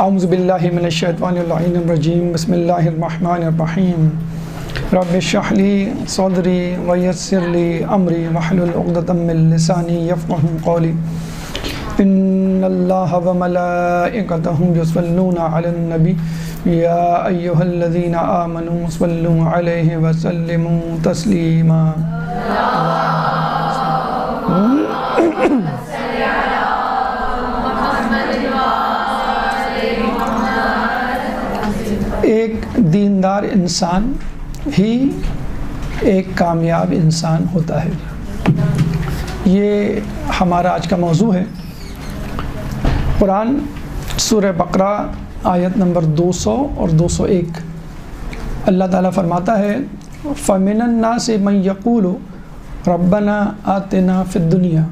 اعوذ باللہ من الشیطان اللعین الرجیم بسم اللہ الرحمن الرحیم رب اشرح لی صدری ویسر لی امری واحلل عقدۃ من لسانی یفقهوا قولی ان اللہ وملائکتہ یصلون علی النبی یا ایہا الذین آمنوا صلوا علیہ وسلموا تسلیما۔ ایک دیندار انسان ہی ایک کامیاب انسان ہوتا ہے، یہ ہمارا آج کا موضوع ہے۔ قرآن سورہ بقرہ آیت نمبر 200 اور 201 اللہ تعالیٰ فرماتا ہے فَمِنَ النَّاسِ مَن يَقُولُ رَبَّنَا آتِنَا فِي الدُّنْيَا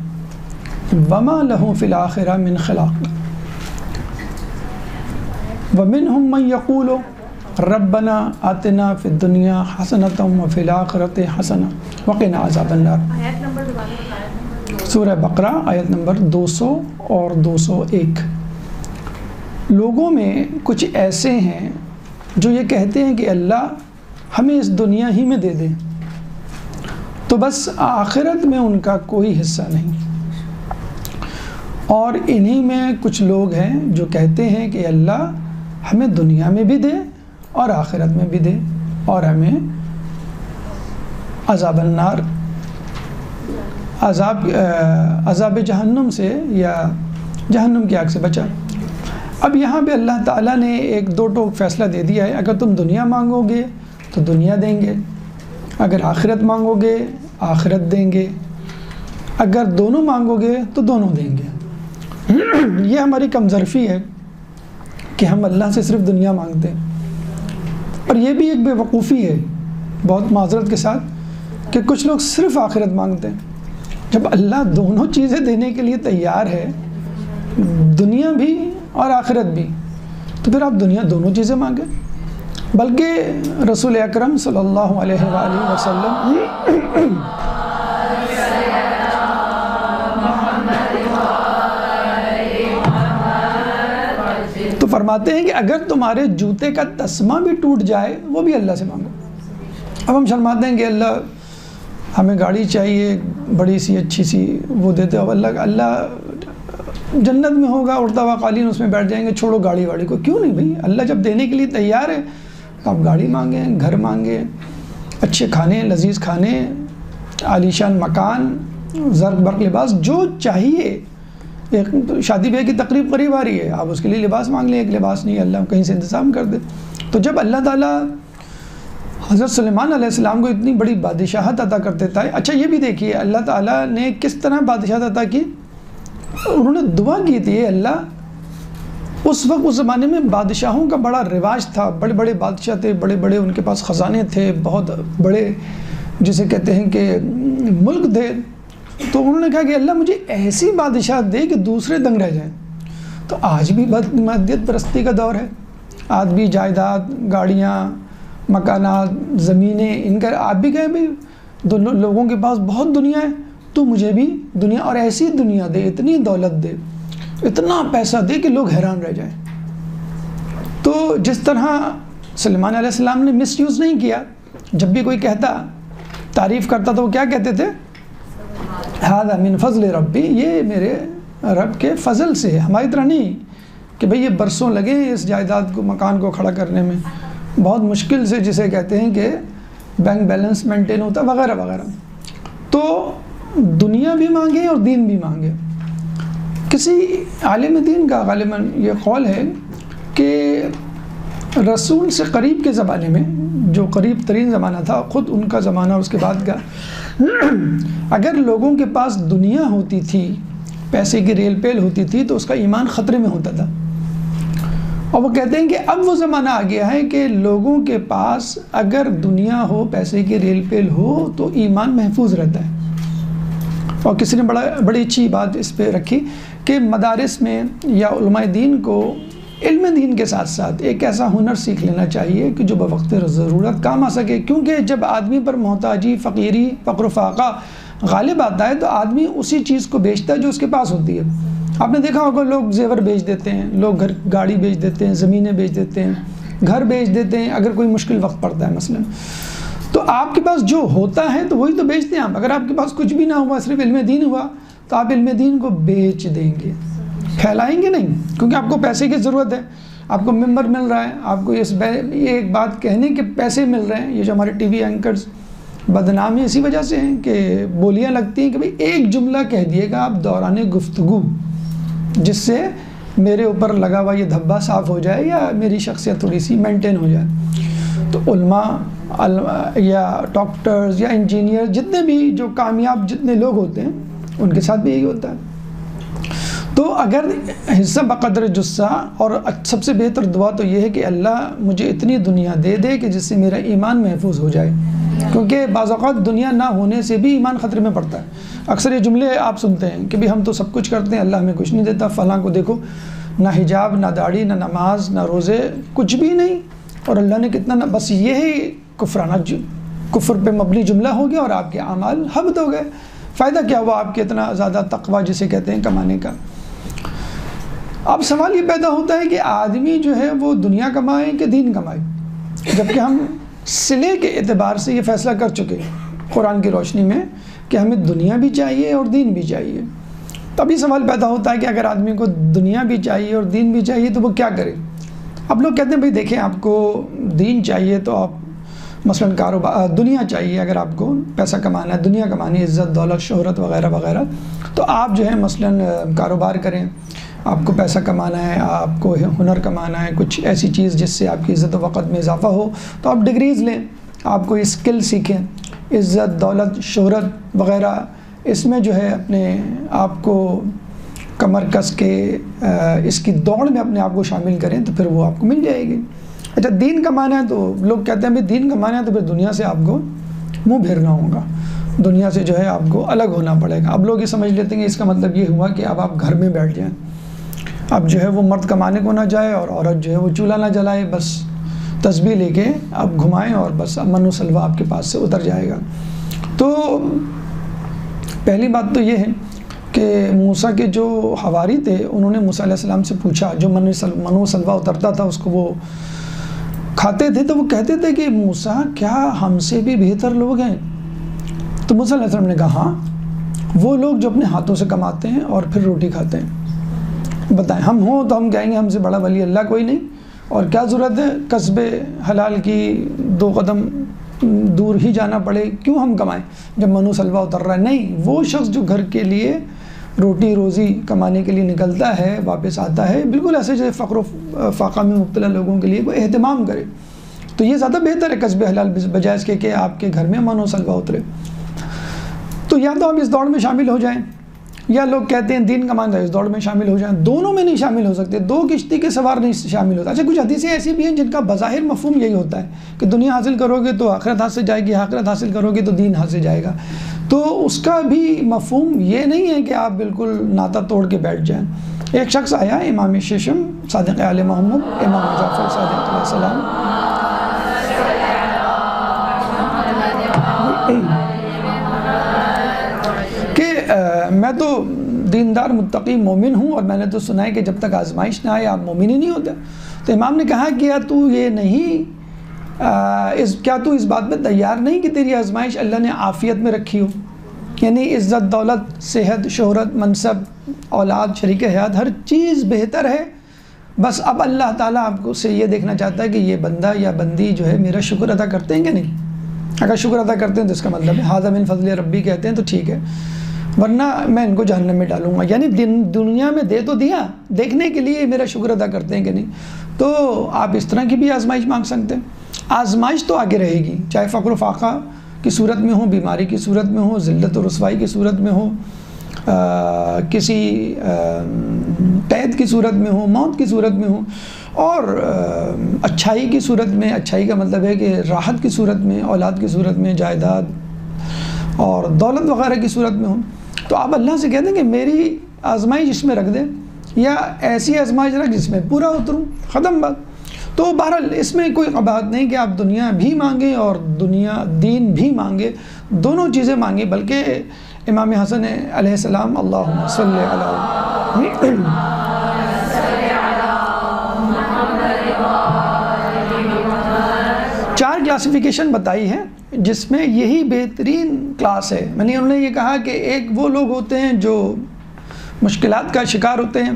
وَمَا لَهُ فِي الْآخِرَةِ مِنْ خَلَاقٍ وَمِنْهُمْ مَن يَقُولُ ربنا آتنا فی الدنیا حسنۃ وفی الآخرۃ حسنۃ وقنا عذاب النار۔ سورہ بقرہ آیت نمبر 200 اور 201۔ لوگوں میں کچھ ایسے ہیں جو یہ کہتے ہیں کہ اللہ ہمیں اس دنیا ہی میں دے دے، تو بس آخرت میں ان کا کوئی حصہ نہیں۔ اور انہی میں کچھ لوگ ہیں جو کہتے ہیں کہ اللہ ہمیں دنیا میں بھی دے اور آخرت میں بھی دے اور ہمیں عذاب النار، عذاب جہنم سے یا جہنم کی آگ سے بچا۔ اب یہاں پہ اللہ تعالیٰ نے ایک دو ٹوک فیصلہ دے دیا ہے، اگر تم دنیا مانگو گے تو دنیا دیں گے، اگر آخرت مانگو گے آخرت دیں گے، اگر دونوں مانگو گے تو دونوں دیں گے۔ یہ ہماری کمظرفی ہے کہ ہم اللہ سے صرف دنیا مانگتے ہیں، اور یہ بھی ایک بے وقوفی ہے بہت معذرت کے ساتھ کہ کچھ لوگ صرف آخرت مانگتے ہیں۔ جب اللہ دونوں چیزیں دینے کے لیے تیار ہے، دنیا بھی اور آخرت بھی، تو پھر آپ دنیا دونوں چیزیں مانگیں۔ بلکہ رسول اکرم صلی اللہ علیہ وآلہ وسلم تو فرماتے ہیں کہ اگر تمہارے جوتے کا تسمہ بھی ٹوٹ جائے وہ بھی اللہ سے مانگو۔ اب ہم شرماتے ہیں کہ اللہ ہمیں گاڑی چاہیے بڑی سی اچھی سی، وہ دیتے ہو، اللہ جنت میں ہوگا اڑتا ہوا قالین، اس میں بیٹھ جائیں گے، چھوڑو گاڑی واڑی کو۔ کیوں نہیں بھائی، اللہ جب دینے کے لیے تیار ہے تو آپ گاڑی مانگیں، گھر مانگیں، اچھے کھانے، لذیذ کھانے، عالیشان مکان، زرق برق لباس، جو چاہیے۔ ایک شادی بیاہ کی تقریب قریب آ رہی ہے، آپ اس کے لیے لباس مانگ لیں، ایک لباس نہیں اللہ کہیں سے انتظام کر دے۔ تو جب اللہ تعالیٰ حضرت سلیمان علیہ السلام کو اتنی بڑی بادشاہت عطا کر دیتا ہے، اچھا یہ بھی دیکھیے اللہ تعالیٰ نے کس طرح بادشاہت عطا کی۔ انہوں نے دعا کی تھی، اللہ اس وقت اس زمانے میں بادشاہوں کا بڑا رواج تھا، بڑے بڑے بادشاہ تھے، بڑے بڑے ان کے پاس خزانے تھے، بہت بڑے جسے کہتے ہیں کہ ملک تھے۔ تو انہوں نے کہا کہ اللہ مجھے ایسی بادشاہ دے کہ دوسرے دنگ رہ جائیں۔ تو آج بھی مادیت پرستی کا دور ہے، آج بھی جائیداد، گاڑیاں، مکانات، زمینیں، ان کا آپ بھی کہیں بھائی لوگوں کے پاس بہت دنیا ہے، تو مجھے بھی دنیا، اور ایسی دنیا دے، اتنی دولت دے، اتنا پیسہ دے کہ لوگ حیران رہ جائیں۔ تو جس طرح سلیمان علیہ السلام نے مس یوز نہیں کیا، جب بھی کوئی کہتا تعریف کرتا تو وہ کیا کہتے تھے؟ ہذا من فضل ربی، یہ میرے رب کے فضل سے ہے، ہماری طرح نہیں کہ بھئی یہ برسوں لگے اس جائیداد کو، مکان کو کھڑا کرنے میں، بہت مشکل سے جسے کہتے ہیں کہ بینک بیلنس مینٹین ہوتا وغیرہ وغیرہ۔ تو دنیا بھی مانگے اور دین بھی مانگے۔ کسی عالم دین کا غالباً یہ قول ہے کہ رسول سے قریب کے زمانے میں، جو قریب ترین زمانہ تھا، خود ان کا زمانہ اور اس کے بعد کا، اگر لوگوں کے پاس دنیا ہوتی تھی، پیسے کی ریل پیل ہوتی تھی، تو اس کا ایمان خطرے میں ہوتا تھا۔ اور وہ کہتے ہیں کہ اب وہ زمانہ آ گیا ہے کہ لوگوں کے پاس اگر دنیا ہو، پیسے کی ریل پیل ہو، تو ایمان محفوظ رہتا ہے۔ اور کسی نے بڑی اچھی بات اس پہ رکھی کہ مدارس میں یا علماء دین کو علم دین کے ساتھ ساتھ ایک ایسا ہنر سیکھ لینا چاہیے کہ جو بوقت ضرورت کام آ سکے، کیونکہ جب آدمی پر محتاجی، فقیری، فقر و فاقہ غالب آتا ہے تو آدمی اسی چیز کو بیچتا ہے جو اس کے پاس ہوتی ہے۔ آپ نے دیکھا ہوگا لوگ زیور بیچ دیتے ہیں، لوگ گاڑی بیچ دیتے ہیں، زمینیں بیچ دیتے ہیں، گھر بیچ دیتے ہیں اگر کوئی مشکل وقت پڑتا ہے مثلا. تو آپ کے پاس جو ہوتا ہے تو وہی تو بیچتے ہیں آپ. اگر آپ کے پاس کچھ بھی نہ ہوا، صرف علم دین ہوا، تو آپ علم دین کو بیچ دیں گے، پھیلائیں گے نہیں، کیونکہ آپ کو پیسے کی ضرورت ہے. آپ کو ممبر مل رہا ہے، آپ کو یہ ایک بات کہنے کے پیسے مل رہے ہیں. یہ جو ہمارے ٹی وی اینکرز بدنامی اسی وجہ سے ہیں کہ بولیاں لگتی ہیں کہ بھئی ایک جملہ کہہ دیے گا آپ دوران گفتگو، جس سے میرے اوپر لگا ہوا یہ دھبا صاف ہو جائے یا میری شخصیت تھوڑی سی مینٹین ہو جائے. تو علماء یا ڈاکٹرز یا انجینئر، جتنے بھی جو کامیاب جتنے لوگ ہوتے ہیں، ان کے ساتھ بھی یہی ہوتا ہے. تو اگر حصہ بقدر جثہ، اور سب سے بہتر دعا تو یہ ہے کہ اللہ مجھے اتنی دنیا دے دے کہ جس سے میرا ایمان محفوظ ہو جائے، کیونکہ بعض اوقات دنیا نہ ہونے سے بھی ایمان خطرے میں پڑتا ہے. اکثر یہ جملے آپ سنتے ہیں کہ بھی ہم تو سب کچھ کرتے ہیں، اللہ ہمیں کچھ نہیں دیتا. فلاں کو دیکھو، نہ حجاب، نہ داڑھی، نہ نماز، نہ روزے، کچھ بھی نہیں، اور اللہ نے کتنا بس یہی کفر پہ مبنی جملہ ہو گیا اور آپ کے اعمال حبط ہو گئے. فائدہ کیا ہوا آپ کے اتنا زیادہ تقویٰ جسے کہتے ہیں کمانے کا؟ اب سوال یہ پیدا ہوتا ہے کہ آدمی جو ہے وہ دنیا کمائے کہ دین کمائے، جبکہ ہم صلے کے اعتبار سے یہ فیصلہ کر چکے ہیں قرآن کی روشنی میں کہ ہمیں دنیا بھی چاہیے اور دین بھی چاہیے. تبھی سوال پیدا ہوتا ہے کہ اگر آدمی کو دنیا بھی چاہیے اور دین بھی چاہیے تو وہ کیا کرے؟ اب لوگ کہتے ہیں بھئی دیکھیں، آپ کو دین چاہیے تو آپ مثلاً دنیا چاہیے، اگر آپ کو پیسہ کمانا ہے، دنیا کمانی ہے، عزت، دولت، شہرت وغیرہ وغیرہ، تو آپ جو ہے مثلاً کاروبار کریں. آپ کو پیسہ کمانا ہے، آپ کو ہنر کمانا ہے، کچھ ایسی چیز جس سے آپ کی عزت و وقت میں اضافہ ہو، تو آپ ڈگریز لیں، آپ کو اسکل سیکھیں، عزت، دولت، شہرت وغیرہ، اس میں جو ہے اپنے آپ کو کمر کس کے اس کی دوڑ میں اپنے آپ کو شامل کریں تو پھر وہ آپ کو مل جائے گی. اچھا دین کمانا ہے تو لوگ کہتے ہیں بھئی دین کمانا ہے تو پھر دنیا سے آپ کو منہ پھیرنا ہوگا، دنیا سے جو ہے آپ کو الگ ہونا پڑے گا. اب لوگ یہ سمجھ لیتے ہیں کہ اس کا مطلب یہ ہوا کہ اب آپ گھر میں بیٹھ جائیں، اب جو ہے وہ مرد کمانے کو نہ جائے اور عورت جو ہے وہ چولہا نہ جلائے، بس تسبیح لے کے آپ گھمائیں اور بس امن و سلوہ آپ کے پاس سے اتر جائے گا. تو پہلی بات تو یہ ہے کہ موسیٰ کے جو حواری تھے انہوں نے موسیٰ علیہ السلام سے پوچھا، جو من و سلوہ اترتا تھا اس کو وہ کھاتے تھے، تو وہ کہتے تھے کہ موسیٰ کیا ہم سے بھی بہتر لوگ ہیں؟ تو موسیٰ علیہ السلام نے کہا ہاں، وہ لوگ جو اپنے ہاتھوں سے کماتے ہیں اور پھر روٹی کھاتے ہیں. بتائیں ہم ہوں تو ہم کہیں گے ہم سے بڑا ولی اللہ کوئی نہیں، اور کیا ضرورت ہے کسب حلال کی 2 قدم دور ہی جانا پڑے، کیوں ہم کمائیں جب منو سلوہ اتر رہا ہے؟ نہیں، وہ شخص جو گھر کے لیے روٹی روزی کمانے کے لیے نکلتا ہے، واپس آتا ہے، بالکل ایسے جیسے فقر و فاقہ میں مبتلا لوگوں کے لیے کوئی اہتمام کرے، تو یہ زیادہ بہتر ہے کسب حلال بجائے اس کے کہ آپ کے گھر میں منو سلوہ اترے. تو یا تو ہم اس دوڑ میں شامل ہو جائیں، یا لوگ کہتے ہیں دین کمانا ہے اس دوڑ میں شامل ہو جائیں. دونوں میں نہیں شامل ہو سکتے، 2 کشتی کے سوار نہیں شامل ہوتا. اچھا کچھ حدیثیں ایسی بھی ہیں جن کا بظاہر مفہوم یہی ہوتا ہے کہ دنیا حاصل کرو گے تو آخرت حاصل جائے گی، آخرت حاصل کرو گے تو دین حاصل جائے گا. تو اس کا بھی مفہوم یہ نہیں ہے کہ آپ بالکل ناتا توڑ کے بیٹھ جائیں. ایک شخص آیا، امام ششم صادق آل محمد امام جعفر صادق علیہ السلام، کہ میں تو دیندار متقی مومن ہوں اور میں نے تو سنا ہے کہ جب تک آزمائش نہ آئے آپ مومن ہی نہیں ہوتے. تو امام نے کہا کہ کیا تو اس بات میں تیار نہیں کہ تیری آزمائش اللہ نے عافیت میں رکھی ہو، یعنی عزت، دولت، صحت، شہرت، منصب، اولاد، شریک حیات، ہر چیز بہتر ہے، بس اب اللہ تعالیٰ آپ کو سے یہ دیکھنا چاہتا ہے کہ یہ بندہ یا بندی جو ہے میرا شکر ادا کرتے ہیں کہ نہیں. اگر شکر ادا کرتے ہیں تو اس کا مطلب ہے ھذا من فضل ربی کہتے ہیں تو ٹھیک ہے، ورنہ میں ان کو جہنم میں ڈالوں گا. یعنی دنیا میں دے تو دیا، دیکھنے کے لیے میرا شکر ادا کرتے ہیں کہ نہیں. تو آپ اس طرح کی بھی آزمائش مانگ سکتے ہیں. آزمائش تو آگے رہے گی، چاہے فقر و فاقہ کی صورت میں ہو، بیماری کی صورت میں ہو، ذلت و رسوائی کی صورت میں ہو، کسی قید کی صورت میں ہو، موت کی صورت میں ہو، اور اچھائی کی صورت میں. اچھائی کا مطلب ہے کہ راحت کی صورت میں، اولاد کی صورت میں، جائیداد اور دولت وغیرہ کی صورت میں ہو. تو آپ اللہ سے کہہ دیں کہ میری آزمائش اس میں رکھ دیں، یا ایسی آزمائش رکھ جس میں پورا اتروں، ختم بات. تو بہرحال اس میں کوئی قباحت نہیں کہ آپ دنیا بھی مانگیں اور دین بھی مانگیں، دونوں چیزیں مانگیں. بلکہ امام حسن علیہ السلام، اللہم صلی علی چار کلاسیفیکیشن بتائی ہے جس میں یہی بہترین کلاس ہے. میں نے انہوں نے یہ کہا کہ ایک وہ لوگ ہوتے ہیں جو مشکلات کا شکار ہوتے ہیں،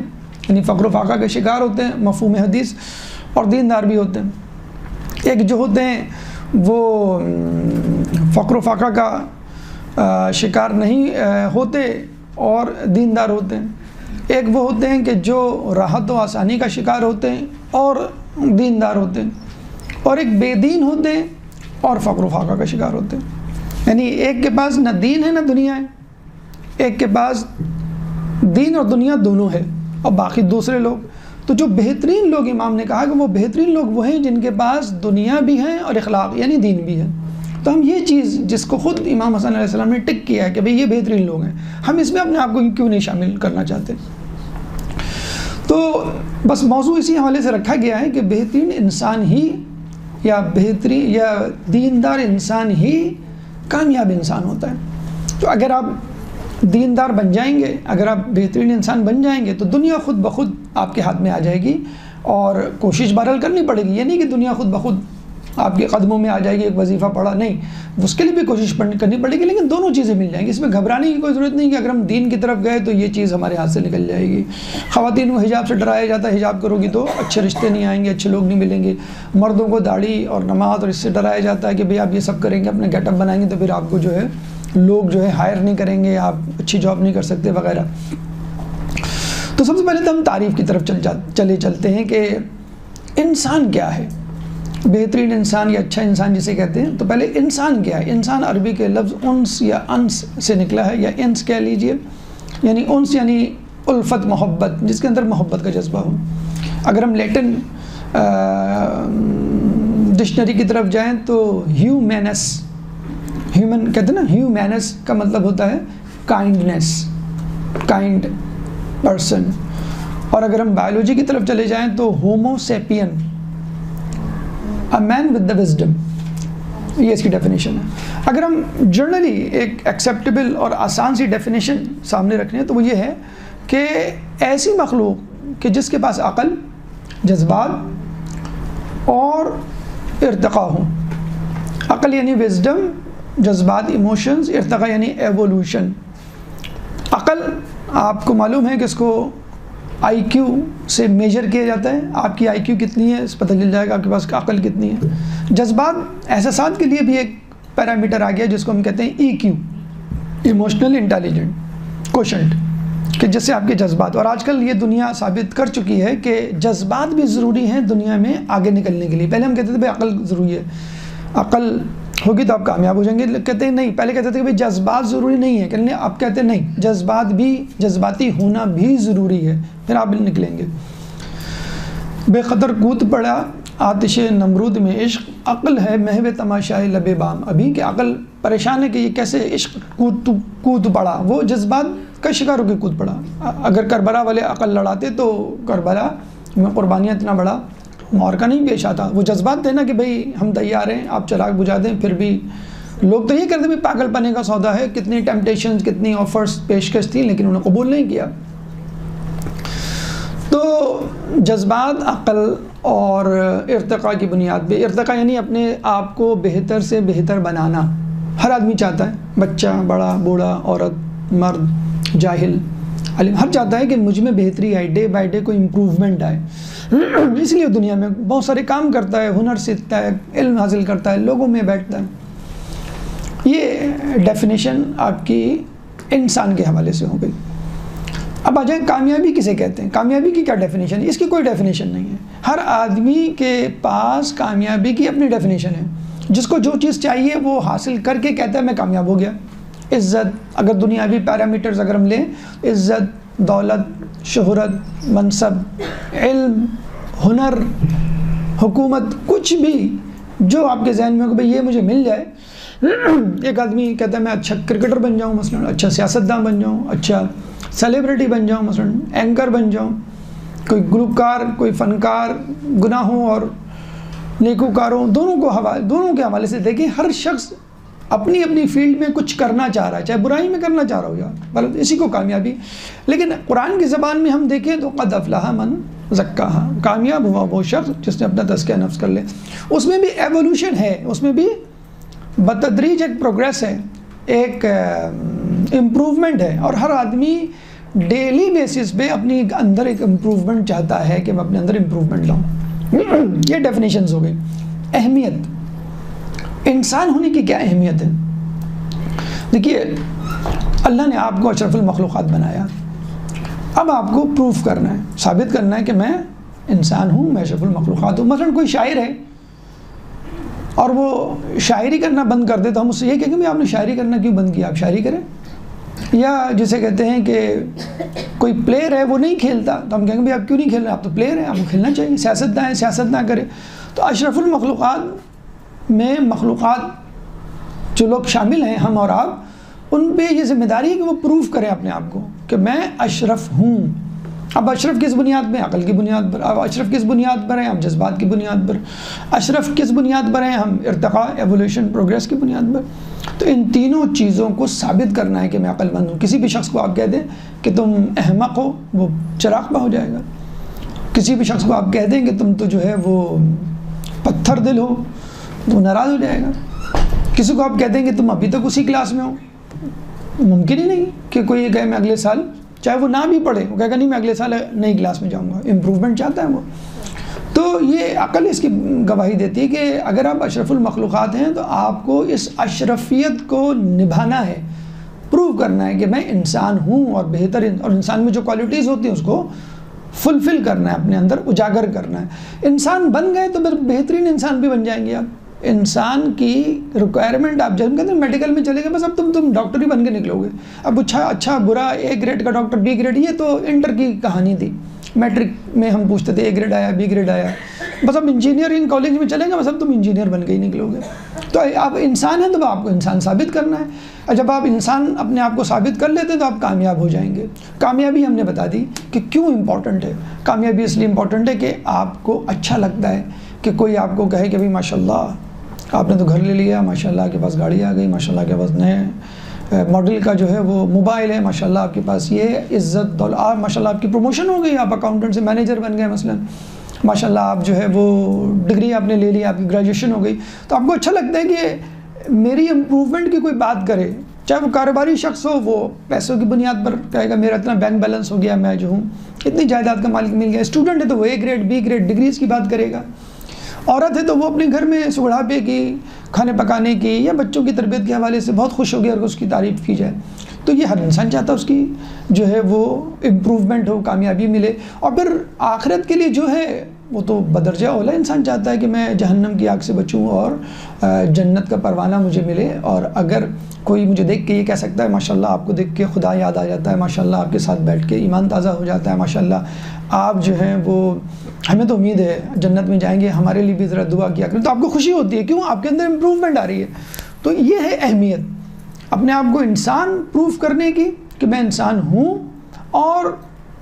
یعنی فقر و فاقہ کا شکار ہوتے ہیں، مفہوم حدیث، اور دیندار بھی ہوتے ہیں. ایک جو ہوتے ہیں وہ فقر و فاقہ کا شکار نہیں ہوتے اور دیندار ہوتے ہیں. ایک وہ ہوتے ہیں کہ جو راحت و آسانی کا شکار ہوتے ہیں اور دیندار ہوتے ہیں. اور ایک بے دین ہوتے ہیں اور فقر و فاقہ کا شکار ہوتے ہیں. یعنی ایک کے پاس نہ دین ہے نہ دنیا ہے، ایک کے پاس دین اور دنیا دونوں ہے، اور باقی دوسرے لوگ. تو جو بہترین لوگ، امام نے کہا کہ وہ بہترین لوگ وہ ہیں جن کے پاس دنیا بھی ہے اور اخلاق یعنی دین بھی ہے. تو ہم یہ چیز جس کو خود امام حسن علیہ السلام نے ٹک کیا ہے کہ بھئی یہ بہترین لوگ ہیں، ہم اس میں اپنے آپ کو کیوں نہیں شامل کرنا چاہتے. تو بس موضوع اسی حوالے سے رکھا گیا ہے کہ بہترین انسان ہی یا بہترین یا دیندار انسان ہی کامیاب انسان ہوتا ہے. تو اگر آپ دیندار بن جائیں گے، اگر آپ بہترین انسان بن جائیں گے تو دنیا خود بخود آپ کے ہاتھ میں آ جائے گی. اور کوشش بہرحال کرنی پڑے گی، یہ نہیں کہ دنیا خود بخود آپ کے قدموں میں آ جائے گی. ایک وظیفہ پڑھا نہیں، اس کے لیے بھی کوشش کرنی پڑے گی، لیکن دونوں چیزیں مل جائیں گی. اس میں گھبرانے کی کوئی ضرورت نہیں کہ اگر ہم دین کی طرف گئے تو یہ چیز ہمارے ہاتھ سے نکل جائے گی. خواتین کو حجاب سے ڈرایا جاتا ہے، حجاب کرو گی تو اچھے رشتے نہیں آئیں گے، اچھے لوگ نہیں ملیں گے. مردوں کو داڑھی اور نماز اور اس سے ڈرایا جاتا ہے کہ بھئی آپ یہ سب کریں گے، اپنے گیٹ اپ بنائیں گے تو پھر آپ کو جو ہے لوگ جو ہے ہائر نہیں کریں گے، آپ اچھی جاب نہیں کر سکتے وغیرہ. تو سب سے پہلے تو ہم تعریف کی طرف چلتے ہیں کہ انسان کیا ہے، بہترین انسان یا اچھا انسان جسے کہتے ہیں. تو پہلے انسان کیا ہے؟ انسان عربی کے لفظ انس یا انس سے نکلا ہے، یا انس کہہ لیجئے. یعنی انس یعنی الفت، محبت، جس کے اندر محبت کا جذبہ ہو. اگر ہم لیٹن ڈکشنری کی طرف جائیں تو ہیومینس، ہیومن کہتے ہیں نا، ہیومینس کا مطلب ہوتا ہے کائنڈنیس، کائنڈ پرسن. اور اگر ہم بایولوجی کی طرف چلے جائیں تو homo sapien, a man with the wisdom, یہ اس کی ڈیفینیشن ہے. اگر ہم جنرلی ایک ایکسیپٹیبل اور آسان سی ڈیفینیشن سامنے رکھیں تو وہ یہ ہے کہ ایسی مخلوق کہ جس کے پاس عقل، جذبات اور ارتقاء ہوں. عقل یعنی وزڈم، جذبات ایموشنز، ارتقاء یعنی ایوولوشن. عقل آپ کو معلوم ہے کہ اس کو آئی کیو سے میجر کیا جاتا ہے. آپ کی آئی کیو کتنی ہے اس پتہ چل جائے گا آپ کے پاس عقل کتنی ہے. جذبات، احساسات کے لیے بھی ایک پیرامیٹر آ گیا جس کو ہم کہتے ہیں ای کیو، ایموشنل انٹیلیجنٹ کوشنٹ، کہ جس سے آپ کے جذبات. اور آج کل یہ دنیا ثابت کر چکی ہے کہ جذبات بھی ضروری ہیں دنیا میں آگے نکلنے کے لیے. پہلے ہم کہتے تھے بھائی عقل ضروری ہے، عقل ہوگی تو آپ کامیاب ہو جائیں گے. کہتے ہیں نہیں، پہلے کہتے تھے کہ بھائی جذبات ضروری نہیں ہے، کہتے ہیں اب کہتے ہیں نہیں، جذبات بھی، جذباتی ہونا بھی ضروری ہے، پھر آپ نکلیں گے. بے قدر کود پڑا آتش نمرود میں عشق، عقل ہے محو تماشائے لب بام. ابھی کہ عقل پریشان ہے کہ یہ کیسے عشق کود پڑا، وہ جذبات کا شکار ہو کے کود پڑا. اگر کربلا والے عقل لڑاتے تو کربلا میں قربانیاں اتنا بڑا معرکہ نہیں پیش آتا. وہ جذبات تھے نا کہ بھئی ہم تیار ہیں، آپ چراغ بجھا دیں. پھر بھی لوگ تو یہ کرتے بھی پاگل پنے کا سودا ہے، کتنی ٹیمپٹیشنز، کتنی آفرز پیشکش تھیں لیکن انہوں نے قبول نہیں کیا. تو جذبات، عقل اور ارتقاء کی بنیاد پہ، ارتقاء یعنی اپنے آپ کو بہتر سے بہتر بنانا. ہر آدمی چاہتا ہے، بچہ، بڑا، بوڑھا، عورت، مرد، جاہل، علم، ہر چاہتا ہے کہ مجھ میں بہتری آئے، ڈے بائی ڈے کوئی امپروومنٹ آئے. اس لیے دنیا میں بہت سارے کام کرتا ہے، ہنر سیکھتا ہے، علم حاصل کرتا ہے، لوگوں میں بیٹھتا ہے. یہ ڈیفینیشن آپ کی انسان کے حوالے سے ہو گئی. اب آ جائیں کامیابی کسے کہتے ہیں. کامیابی کی کیا ڈیفینیشن ہے؟ اس کی کوئی ڈیفینیشن نہیں ہے. ہر آدمی کے پاس کامیابی کی اپنی ڈیفینیشن ہے. جس کو جو چیز چاہیے وہ حاصل کر کے کہتا ہے میں کامیاب ہو گیا. عزت، اگر دنیاوی پیرامیٹرز اگر ہم لیں، عزت، دولت، شہرت، منصب، علم، ہنر، حکومت، کچھ بھی جو آپ کے ذہن میں ہو کہ بھئی یہ مجھے مل جائے. ایک آدمی کہتا ہے میں اچھا کرکٹر بن جاؤں مثلا، اچھا سیاستدان بن جاؤں، اچھا سیلیبریٹی بن جاؤں مثلا، اینکر بن جاؤں، کوئی گلوکار، کوئی فنکار. گناہوں اور نیکوکاروں دونوں کے حوالے سے دیکھیں، ہر شخص اپنی اپنی فیلڈ میں کچھ کرنا چاہ رہا ہے، چاہے برائی میں کرنا چاہ رہا ہو یا غلط، اسی کو کامیابی. لیکن قرآن کی زبان میں ہم دیکھیں تو قد افلح من زکاہا، کامیاب ہوا وہ شخص جس نے اپنا تزکیہ نفس کر لے. اس میں بھی ایوولوشن ہے، اس میں بھی بتدریج ایک پروگریس ہے، ایک امپروومنٹ ہے، اور ہر آدمی ڈیلی بیسس پہ اپنی اندر ایک امپروومنٹ چاہتا ہے کہ میں اپنے اندر امپروومنٹ لاؤں. یہ ڈیفینیشنز ہو گئی. اہمیت، انسان ہونے کی کیا اہمیت ہے؟ دیکھیے اللہ نے آپ کو اشرف المخلوقات بنایا، اب آپ کو پروف کرنا ہے، ثابت کرنا ہے کہ میں انسان ہوں، میں اشرف المخلوقات ہوں. مثلا کوئی شاعر ہے اور وہ شاعری کرنا بند کر دے تو ہم اس سے یہ کہیں گے آپ نے شاعری کرنا کیوں بند کیا، آپ شاعری کریں. یا جسے کہتے ہیں کہ کوئی پلیئر ہے وہ نہیں کھیلتا تو ہم کہیں گے آپ کیوں نہیں کھیل رہے، آپ تو پلیئر ہیں، آپ کو کھیلنا چاہیے. سیاستداں ہیں، سیاست نہ کرے. تو اشرف المخلوقات میں مخلوقات جو لوگ شامل ہیں، ہم اور آپ، ان پہ یہ ذمہ داری ہے کہ وہ پروف کریں اپنے آپ کو کہ میں اشرف ہوں. اب اشرف کس بنیاد پہ؟ عقل کی بنیاد پر. اب اشرف کس بنیاد پر ہیں؟ ہم جذبات کی بنیاد پر. اشرف کس بنیاد پر ہیں؟ ہم ارتقاء، ایوولوشن، پروگریس کی بنیاد پر. تو ان تینوں چیزوں کو ثابت کرنا ہے کہ میں عقل مند ہوں. کسی بھی شخص کو آپ کہہ دیں کہ تم احمق ہو، وہ چراغ پہ ہو جائے گا. کسی بھی شخص کو آپ کہہ دیں کہ تم تو جو ہے وہ پتھر دل ہو، تو ناراض ہو جائے گا. کسی کو آپ کہہ دیں کہ تم ابھی تک اسی کلاس میں ہو، ممکن ہی نہیں کہ کوئی یہ کہے میں اگلے سال، چاہے وہ نہ بھی پڑھے، وہ کہے گا نہیں میں اگلے سال نئی کلاس میں جاؤں گا. امپروومنٹ چاہتا ہے وہ. تو یہ عقل اس کی گواہی دیتی ہے کہ اگر آپ اشرف المخلوقات ہیں تو آپ کو اس اشرفیت کو نبھانا ہے، پروو کرنا ہے کہ میں انسان ہوں اور بہتر، اور انسان میں جو کوالٹیز ہوتی ہیں اس کو فلفل کرنا ہے، اپنے اندر اجاگر کرنا ہے. انسان بن گئے تو پھر بہترین انسان بھی بن جائیں گے آپ. انسان کی ریکوائرمنٹ، آپ جب کہتے ہیں میڈیکل میں چلے گئے بس اب تم ڈاکٹر ہی بن کے نکلو گے. اب اچھا برا، اے گریڈ کا ڈاکٹر، بی گریڈ، یہ تو انٹر کی کہانی تھی. میٹرک میں ہم پوچھتے تھے اے گریڈ آیا، بی گریڈ آیا، بس اب انجینئرنگ کالج میں چلیں گے بس اب تم انجینئر بن کے ہی نکلو گے. تو آپ انسان ہیں تو آپ کو انسان ثابت کرنا ہے. اور جب آپ انسان اپنے آپ کو ثابت کر لیتے ہیں تو آپ کامیاب ہو جائیں گے. کامیابی ہم نے بتا دی کہ کیوں امپورٹنٹ ہے. کامیابی اس لیے امپورٹنٹ ہے کہ آپ کو اچھا لگتا ہے کہ کوئی آپ کو کہے کہ بھائی ماشاء اللہ آپ نے تو گھر لے لیا، ماشاء اللہ آپ کے پاس گاڑی آ گئی، ماشاء اللہ آپ کے پاس نئے ماڈل کا جو ہے وہ موبائل ہے، ماشاء اللہ آپ کے پاس یہ عزت دولت، ماشاء اللہ آپ کی پروموشن ہو گئی، آپ اکاؤنٹنٹ سے مینیجر بن گئے مثلا، ماشاء اللہ آپ جو ہے وہ ڈگری آپ نے لے لی، آپ کی گریجویشن ہو گئی. تو آپ کو اچھا لگتا ہے کہ میری امپروومنٹ کی کوئی بات کرے، چاہے وہ کاروباری شخص ہو، وہ پیسوں کی بنیاد پر کہے گا میرا اتنا بینک بیلنس ہو گیا، میں جو ہوں اتنی جائیداد کا مالک مل گیا. اسٹوڈنٹ ہے تو وہ A grade, B grade, degrees کی بات کرے گا. عورت ہے تو وہ اپنے گھر میں سگڑھاپے کی، کھانے پکانے کی یا بچوں کی تربیت کے حوالے سے بہت خوش ہو گیا اور اس کی تعریف کی جائے. تو یہ ہر انسان چاہتا ہے اس کی جو ہے وہ امپروومنٹ ہو، کامیابی ملے. اور پھر آخرت کے لیے جو ہے وہ تو بدرجہ اولا انسان چاہتا ہے کہ میں جہنم کی آگ سے بچوں اور جنت کا پروانہ مجھے ملے. اور اگر کوئی مجھے دیکھ کے یہ کہہ سکتا ہے ماشاء اللہ آپ کو دیکھ کے خدا یاد آ جاتا ہے، ماشاء اللہ آپ کے ساتھ بیٹھ کے ایمان تازہ ہو جاتا ہے، ماشاء اللہ آپ جو ہیں وہ ہمیں تو امید ہے جنت میں جائیں گے، ہمارے لیے بھی ذرا دعا کیا کریں، تو آپ کو خوشی ہوتی ہے. کیوں؟ آپ کے اندر امپروومنٹ آ رہی ہے. تو یہ ہے اہمیت، اپنے آپ کو انسان پروف کرنے کی کہ میں انسان ہوں اور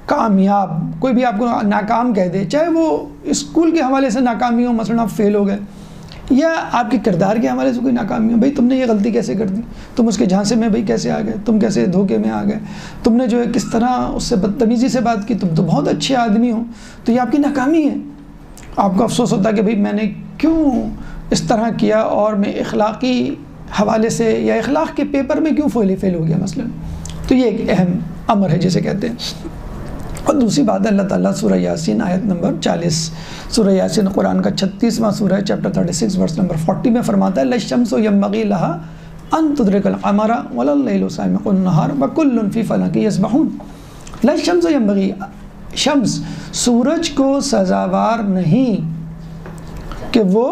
کامیاب. کوئی بھی آپ کو ناکام کہہ دے، چاہے وہ اسکول کے حوالے سے ناکامی ہو، مثلا آپ فیل ہو گئے، یا آپ کے کردار کے حوالے سے کوئی ناکامی ہو، بھائی تم نے یہ غلطی کیسے کر دی، تم اس کے جھانسے میں بھائی کیسے آ گئے، تم کیسے دھوکے میں آ گئے، تم نے جو ہے کس طرح اس سے بدتمیزی سے بات کی، تم تو بہت اچھے آدمی ہو. تو یہ آپ کی ناکامی ہے. آپ کو افسوس ہوتا ہے کہ بھئی میں نے کیوں اس طرح کیا، اور میں اخلاقی حوالے سے یا اخلاق کے پیپر میں کیوں فیل ہو گیا مثلا. تو یہ ایک اہم امر ہے جسے کہتے ہیں. اور دوسری بات ہے اللہ تعالیٰ سورہ یاسین آیت نمبر 40، سورہ یاسین قرآن کا 36واں سورہ ہے، چیپٹر 36 ورس نمبر 40 میں فرماتا ہے لا الشمس ينبغي لها ان تدرك القمر ولا الليل سابق النهار وكل في فلك يسبحون. لا الشمس ينبغي، شمس سورج کو سزاوار نہیں کہ وہ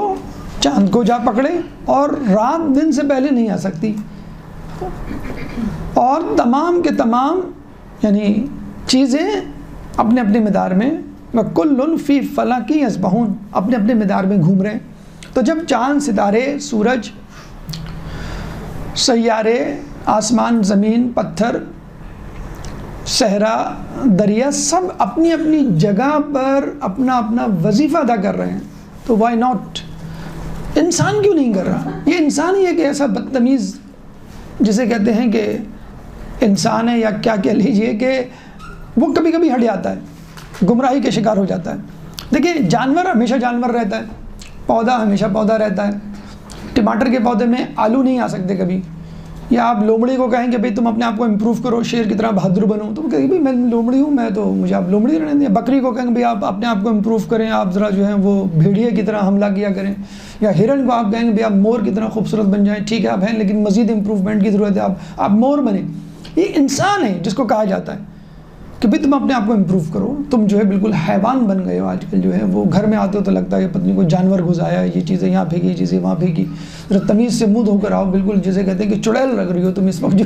چاند کو جا پکڑے، اور رات دن سے پہلے نہیں آ سکتی. اور تمام کے تمام یعنی چیزیں اپنے اپنے مدار میں وَكُلٌّ فِي فَلَكٍ يَسْبَحُونَ اپنے اپنے مدار میں گھوم رہے ہیں. تو جب چاند، ستارے، سورج، سیارے، آسمان، زمین، پتھر، صحرا، دریا سب اپنی اپنی جگہ پر اپنا اپنا وظیفہ ادا کر رہے ہیں، تو وائی ناٹ انسان کیوں نہیں کر رہا؟ یہ انسان ہی ایک ایسا بدتمیز جسے کہتے ہیں کہ انسان ہے، یا کیا کہہ لیجئے کہ وہ کبھی کبھی ہٹ جاتا ہے، گمراہی کے شکار ہو جاتا ہے۔ دیکھیں جانور ہمیشہ جانور رہتا ہے، پودا ہمیشہ پودا رہتا ہے۔ ٹماٹر کے پودے میں آلو نہیں آ سکتے کبھی، یا آپ لومڑی کو کہیں کہ بھئی تم اپنے آپ کو امپروو کرو، شیر کی طرح بہادر بنو، تو وہ کہیں بھئی میں لومڑی ہوں، میں تو مجھے آپ لومڑی رہنے دیں۔ بکری کو کہیں کہ بھئی آپ اپنے آپ کو امپروو کریں، آپ ذرا جو ہے وہ بھیڑیے کی طرح حملہ کیا کریں، یا ہرن کو آپ کہیں کہ بھئی آپ مور کی طرح خوبصورت بن جائیں، ٹھیک ہے آپ ہیں لیکن مزید امپروومنٹ کی ضرورت ہے، آپ مور بنیں۔ یہ انسان ہے جس کو کہا جاتا ہے کہ بھئی تم اپنے آپ کو امپروو کرو، تم جو ہے بالکل حیوان بن گئے ہو۔ آج کل جو ہے وہ گھر میں آتے ہو تو لگتا ہے کہ پتنی کوئی جانور گھس آیا ہے، یہ چیزیں یہاں پھینکی، یہ چیزیں وہاں پھینکی، ذرا تمیز سے منہ دھو کر آؤ، بالکل جسے کہتے ہیں کہ چڑیل لگ رہی ہو تم اس وقت جو۔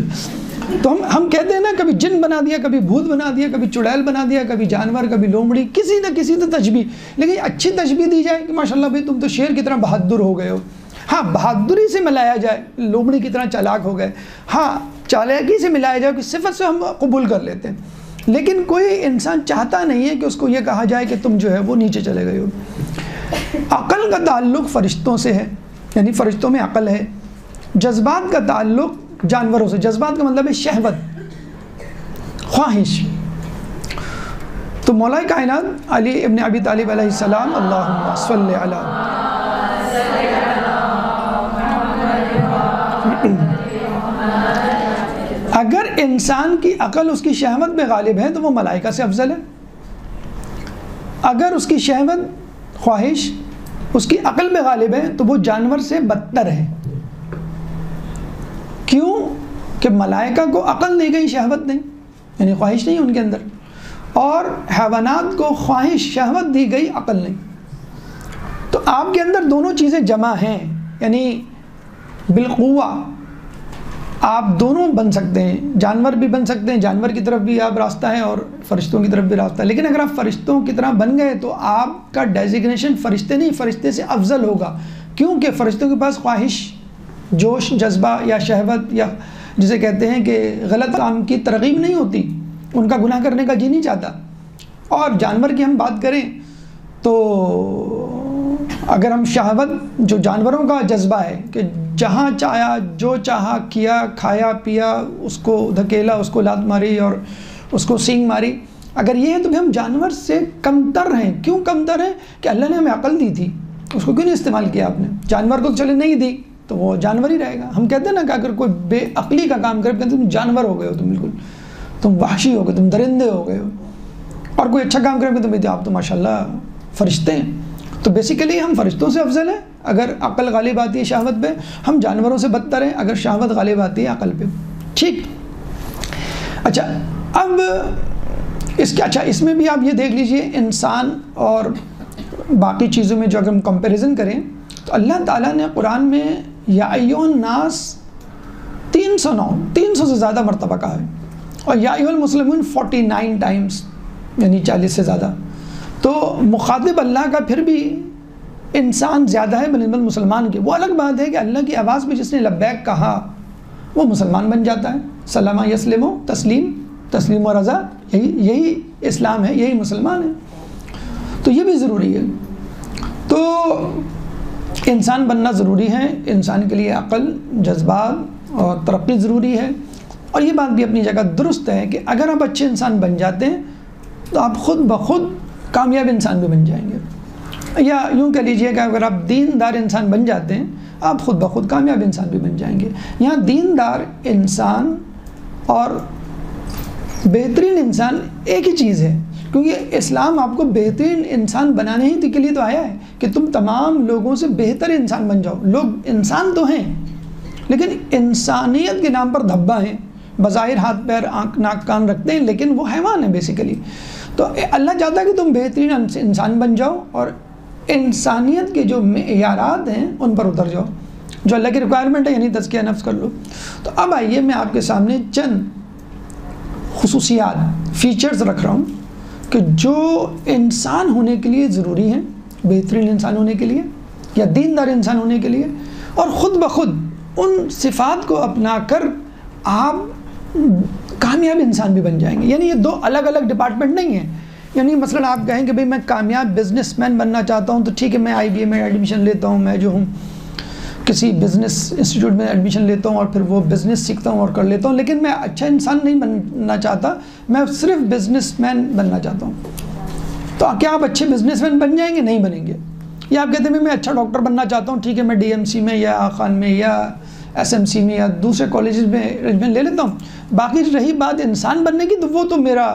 تو ہم کہتے ہیں نا کبھی جن بنا دیا، کبھی بھوت بنا دیا، کبھی چڑیل بنا دیا، کبھی جانور، کبھی لومڑی، کسی نہ کسی تو تشبیہ، لیکن اچھی تشبیہ دی جائے کہ ماشاءاللہ بھئی تم تو شیر کی طرح بہادر ہو گئے ہو۔ ہاں بہادری سے ملایا جائے لومڑی کی طرح چالاک ہو گئے، ہاں چالاکی سے ملایا جائے کہ صفت سے ہم قبول کر لیتے ہیں، لیکن کوئی انسان چاہتا نہیں ہے کہ اس کو یہ کہا جائے کہ تم جو ہے وہ نیچے چلے گئے ہو۔ عقل کا تعلق فرشتوں سے ہے، یعنی فرشتوں میں عقل ہے۔ جذبات کا تعلق جانوروں سے، جذبات کا مطلب ہے شہوت، خواہش۔ تو مولا کائنات علی ابن ابی طالب علیہ السلام، اللہم صلی علی، اگر انسان کی عقل اس کی شہوت میں غالب ہے تو وہ ملائکہ سے افضل ہے، اگر اس کی شہوت خواہش اس کی عقل میں غالب ہے تو وہ جانور سے بدتر ہے۔ کیوں کہ ملائکہ کو عقل دی گئی، شہوت نہیں، یعنی خواہش نہیں ان کے اندر، اور حیوانات کو خواہش شہوت دی گئی، عقل نہیں۔ تو آپ کے اندر دونوں چیزیں جمع ہیں، یعنی بالقوہ آپ دونوں بن سکتے ہیں، جانور بھی بن سکتے ہیں، جانور کی طرف بھی آپ راستہ ہے اور فرشتوں کی طرف بھی راستہ ہے۔ لیکن اگر آپ فرشتوں کی طرح بن گئے تو آپ کا ڈیزگنیشن فرشتے نہیں، فرشتے سے افضل ہوگا، کیونکہ فرشتوں کے پاس خواہش، جوش، جذبہ یا شہوت، یا جسے کہتے ہیں کہ غلط کام کی ترغیب نہیں ہوتی، ان کا گناہ کرنے کا جی نہیں چاہتا۔ اور جانور کی ہم بات کریں تو اگر ہم شہوت، جو جانوروں کا جذبہ ہے کہ جہاں چاہا جو چاہا کیا، کھایا پیا، اس کو دھکیلا، اس کو لات ماری اور اس کو سینگ ماری، اگر یہ ہے تو ہم جانور سے کمتر ہیں۔ کیوں کمتر ہیں؟ کہ اللہ نے ہمیں عقل دی تھی، اس کو کیوں نہیں استعمال کیا آپ نے؟ جانور کو چلے نہیں دی تو وہ جانور ہی رہے گا۔ ہم کہتے ہیں نا کہ اگر کوئی بے عقلی کا کام کرے کہتے تم جانور ہو گئے ہو، تم بالکل تم وحشی ہو گئے، تم درندے ہو گئے ہو، اور کوئی اچھا کام کرے تو آپ تو ماشاءاللہ فرشتے ہیں۔ تو بیسیکلی ہم فرشتوں سے افضل ہیں اگر عقل غالب آتی ہے شہوت پہ، ہم جانوروں سے بدتر ہیں اگر شہوت غالب آتی ہے عقل پہ۔ ٹھیک، اچھا اب اس میں بھی آپ یہ دیکھ لیجئے، انسان اور باقی چیزوں میں جو اگر ہم کمپیریزن کریں تو اللہ تعالیٰ نے قرآن میں یا ایھا الناس 300 سے زیادہ مرتبہ کہا ہے، اور یا ایھا المسلمون 49 ٹائمز، یعنی 40 سے زیادہ۔ تو مخاطب اللہ کا پھر بھی انسان زیادہ ہے بنسبت مسلمان کے۔ وہ الگ بات ہے کہ اللہ کی آواز میں جس نے لبیک کہا وہ مسلمان بن جاتا ہے، سلامہ یسلم و تسلیم و رضا، یہی اسلام ہے، یہی مسلمان ہے۔ تو یہ بھی ضروری ہے۔ تو انسان بننا ضروری ہے، انسان کے لیے عقل، جذبات اور ترقی ضروری ہے۔ اور یہ بات بھی اپنی جگہ درست ہے کہ اگر آپ اچھے انسان بن جاتے ہیں تو آپ خود بخود کامیاب انسان بھی بن جائیں گے، یا یوں کہہ لیجئے کہ اگر آپ دیندار انسان بن جاتے ہیں آپ خود بخود کامیاب انسان بھی بن جائیں گے۔ یہاں دیندار انسان اور بہترین انسان ایک ہی چیز ہے، کیونکہ اسلام آپ کو بہترین انسان بنانے ہی کے لیے تو آیا ہے کہ تم تمام لوگوں سے بہتر انسان بن جاؤ۔ لوگ انسان تو ہیں لیکن انسانیت کے نام پر دھبا ہیں، بظاہر ہاتھ پیر آنکھ ناک کان رکھتے ہیں لیکن وہ حیوان ہیں بیسیکلی۔ تو اللہ چاہتا ہے کہ تم بہترین انسان بن جاؤ اور انسانیت کے جو معیارات ہیں ان پر اتر جاؤ، جو اللہ کی ریکوائرمنٹ ہے، یعنی تزکیہ نفس کر لو۔ تو اب آئیے میں آپ کے سامنے چند خصوصیات، فیچرز رکھ رہا ہوں کہ جو انسان ہونے کے لیے ضروری ہیں، بہترین انسان ہونے کے لیے یا دیندار انسان ہونے کے لیے، اور خود بخود ان صفات کو اپنا کر آپ کامیاب انسان بھی بن جائیں گے۔ یعنی یہ دو الگ الگ ڈپارٹمنٹ نہیں ہیں۔ یعنی مثلا آپ کہیں کہ بھئی میں کامیاب بزنس مین بننا چاہتا ہوں تو ٹھیک ہے، میں IBA میں ایڈمیشن لیتا ہوں، میں جو ہوں کسی بزنس انسٹیٹیوٹ میں ایڈمیشن لیتا ہوں اور پھر وہ بزنس سیکھتا ہوں اور کر لیتا ہوں، لیکن میں اچھا انسان نہیں بننا چاہتا، میں صرف بزنس مین بننا چاہتا ہوں۔ تو کیا آپ اچھے بزنس مین بن جائیں گے؟ نہیں بنیں گے۔ یا آپ کہتے ہیں میں اچھا ڈاکٹر بننا چاہتا ہوں، ٹھیک ہے میں ڈی ایم سی میں یا خان میں یا ایس ایم سی میں یا دوسرے کالجز میں ایڈمیشن لے لیتا ہوں، باقی رہی بات انسان بننے کی تو وہ تو میرا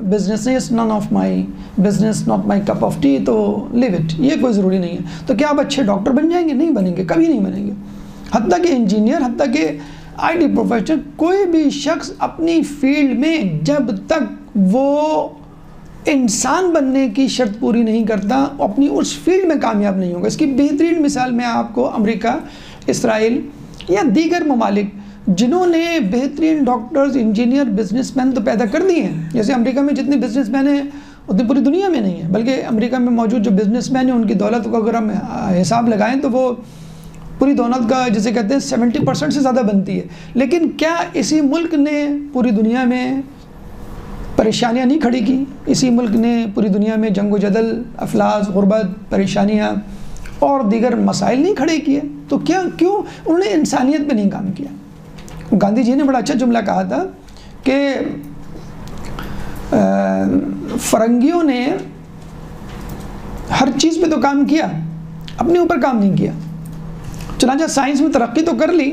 بزنس نہیں، it's none of my business, not my cup of tea, تو لیو اٹ، یہ کوئی ضروری نہیں ہے۔ تو کیا آپ اچھے ڈاکٹر بن جائیں گے؟ نہیں بنیں گے، کبھی نہیں بنیں گے۔ حتیٰ کہ انجینئر، حتیٰ کہ آئی ٹی پروفیشنل، کوئی بھی شخص اپنی فیلڈ میں جب تک وہ انسان بننے کی شرط پوری نہیں کرتا اپنی اس فیلڈ میں کامیاب نہیں ہوگا۔ اس کی بہترین مثال میں آپ کو امریکہ، اسرائیل یا دیگر ممالک جنہوں نے بہترین ڈاکٹرز، انجینئر، بزنس مین تو پیدا کر دیے ہیں۔ جیسے امریکہ میں جتنے بزنس مین ہیں اتنی پوری دنیا میں نہیں ہے، بلکہ امریکہ میں موجود جو بزنس مین ہیں ان کی دولت کو اگر ہم حساب لگائیں تو وہ پوری دولت کا جسے کہتے ہیں 70% سے زیادہ بنتی ہے۔ لیکن کیا اسی ملک نے پوری دنیا میں پریشانیاں نہیں کھڑی کی؟ اسی ملک نے پوری دنیا میں جنگ و جدل، افلاس، غربت، پریشانیاں اور دیگر مسائل نہیں کھڑے کیے؟ تو کیوں انہوں نے انسانیت پہ نہیں کام کیا؟ گاندھی جی نے بڑا اچھا جملہ کہا تھا کہ فرنگیوں نے ہر چیز پہ تو کام کیا، اپنے اوپر کام نہیں کیا۔ چنانچہ سائنس میں ترقی تو کر لی،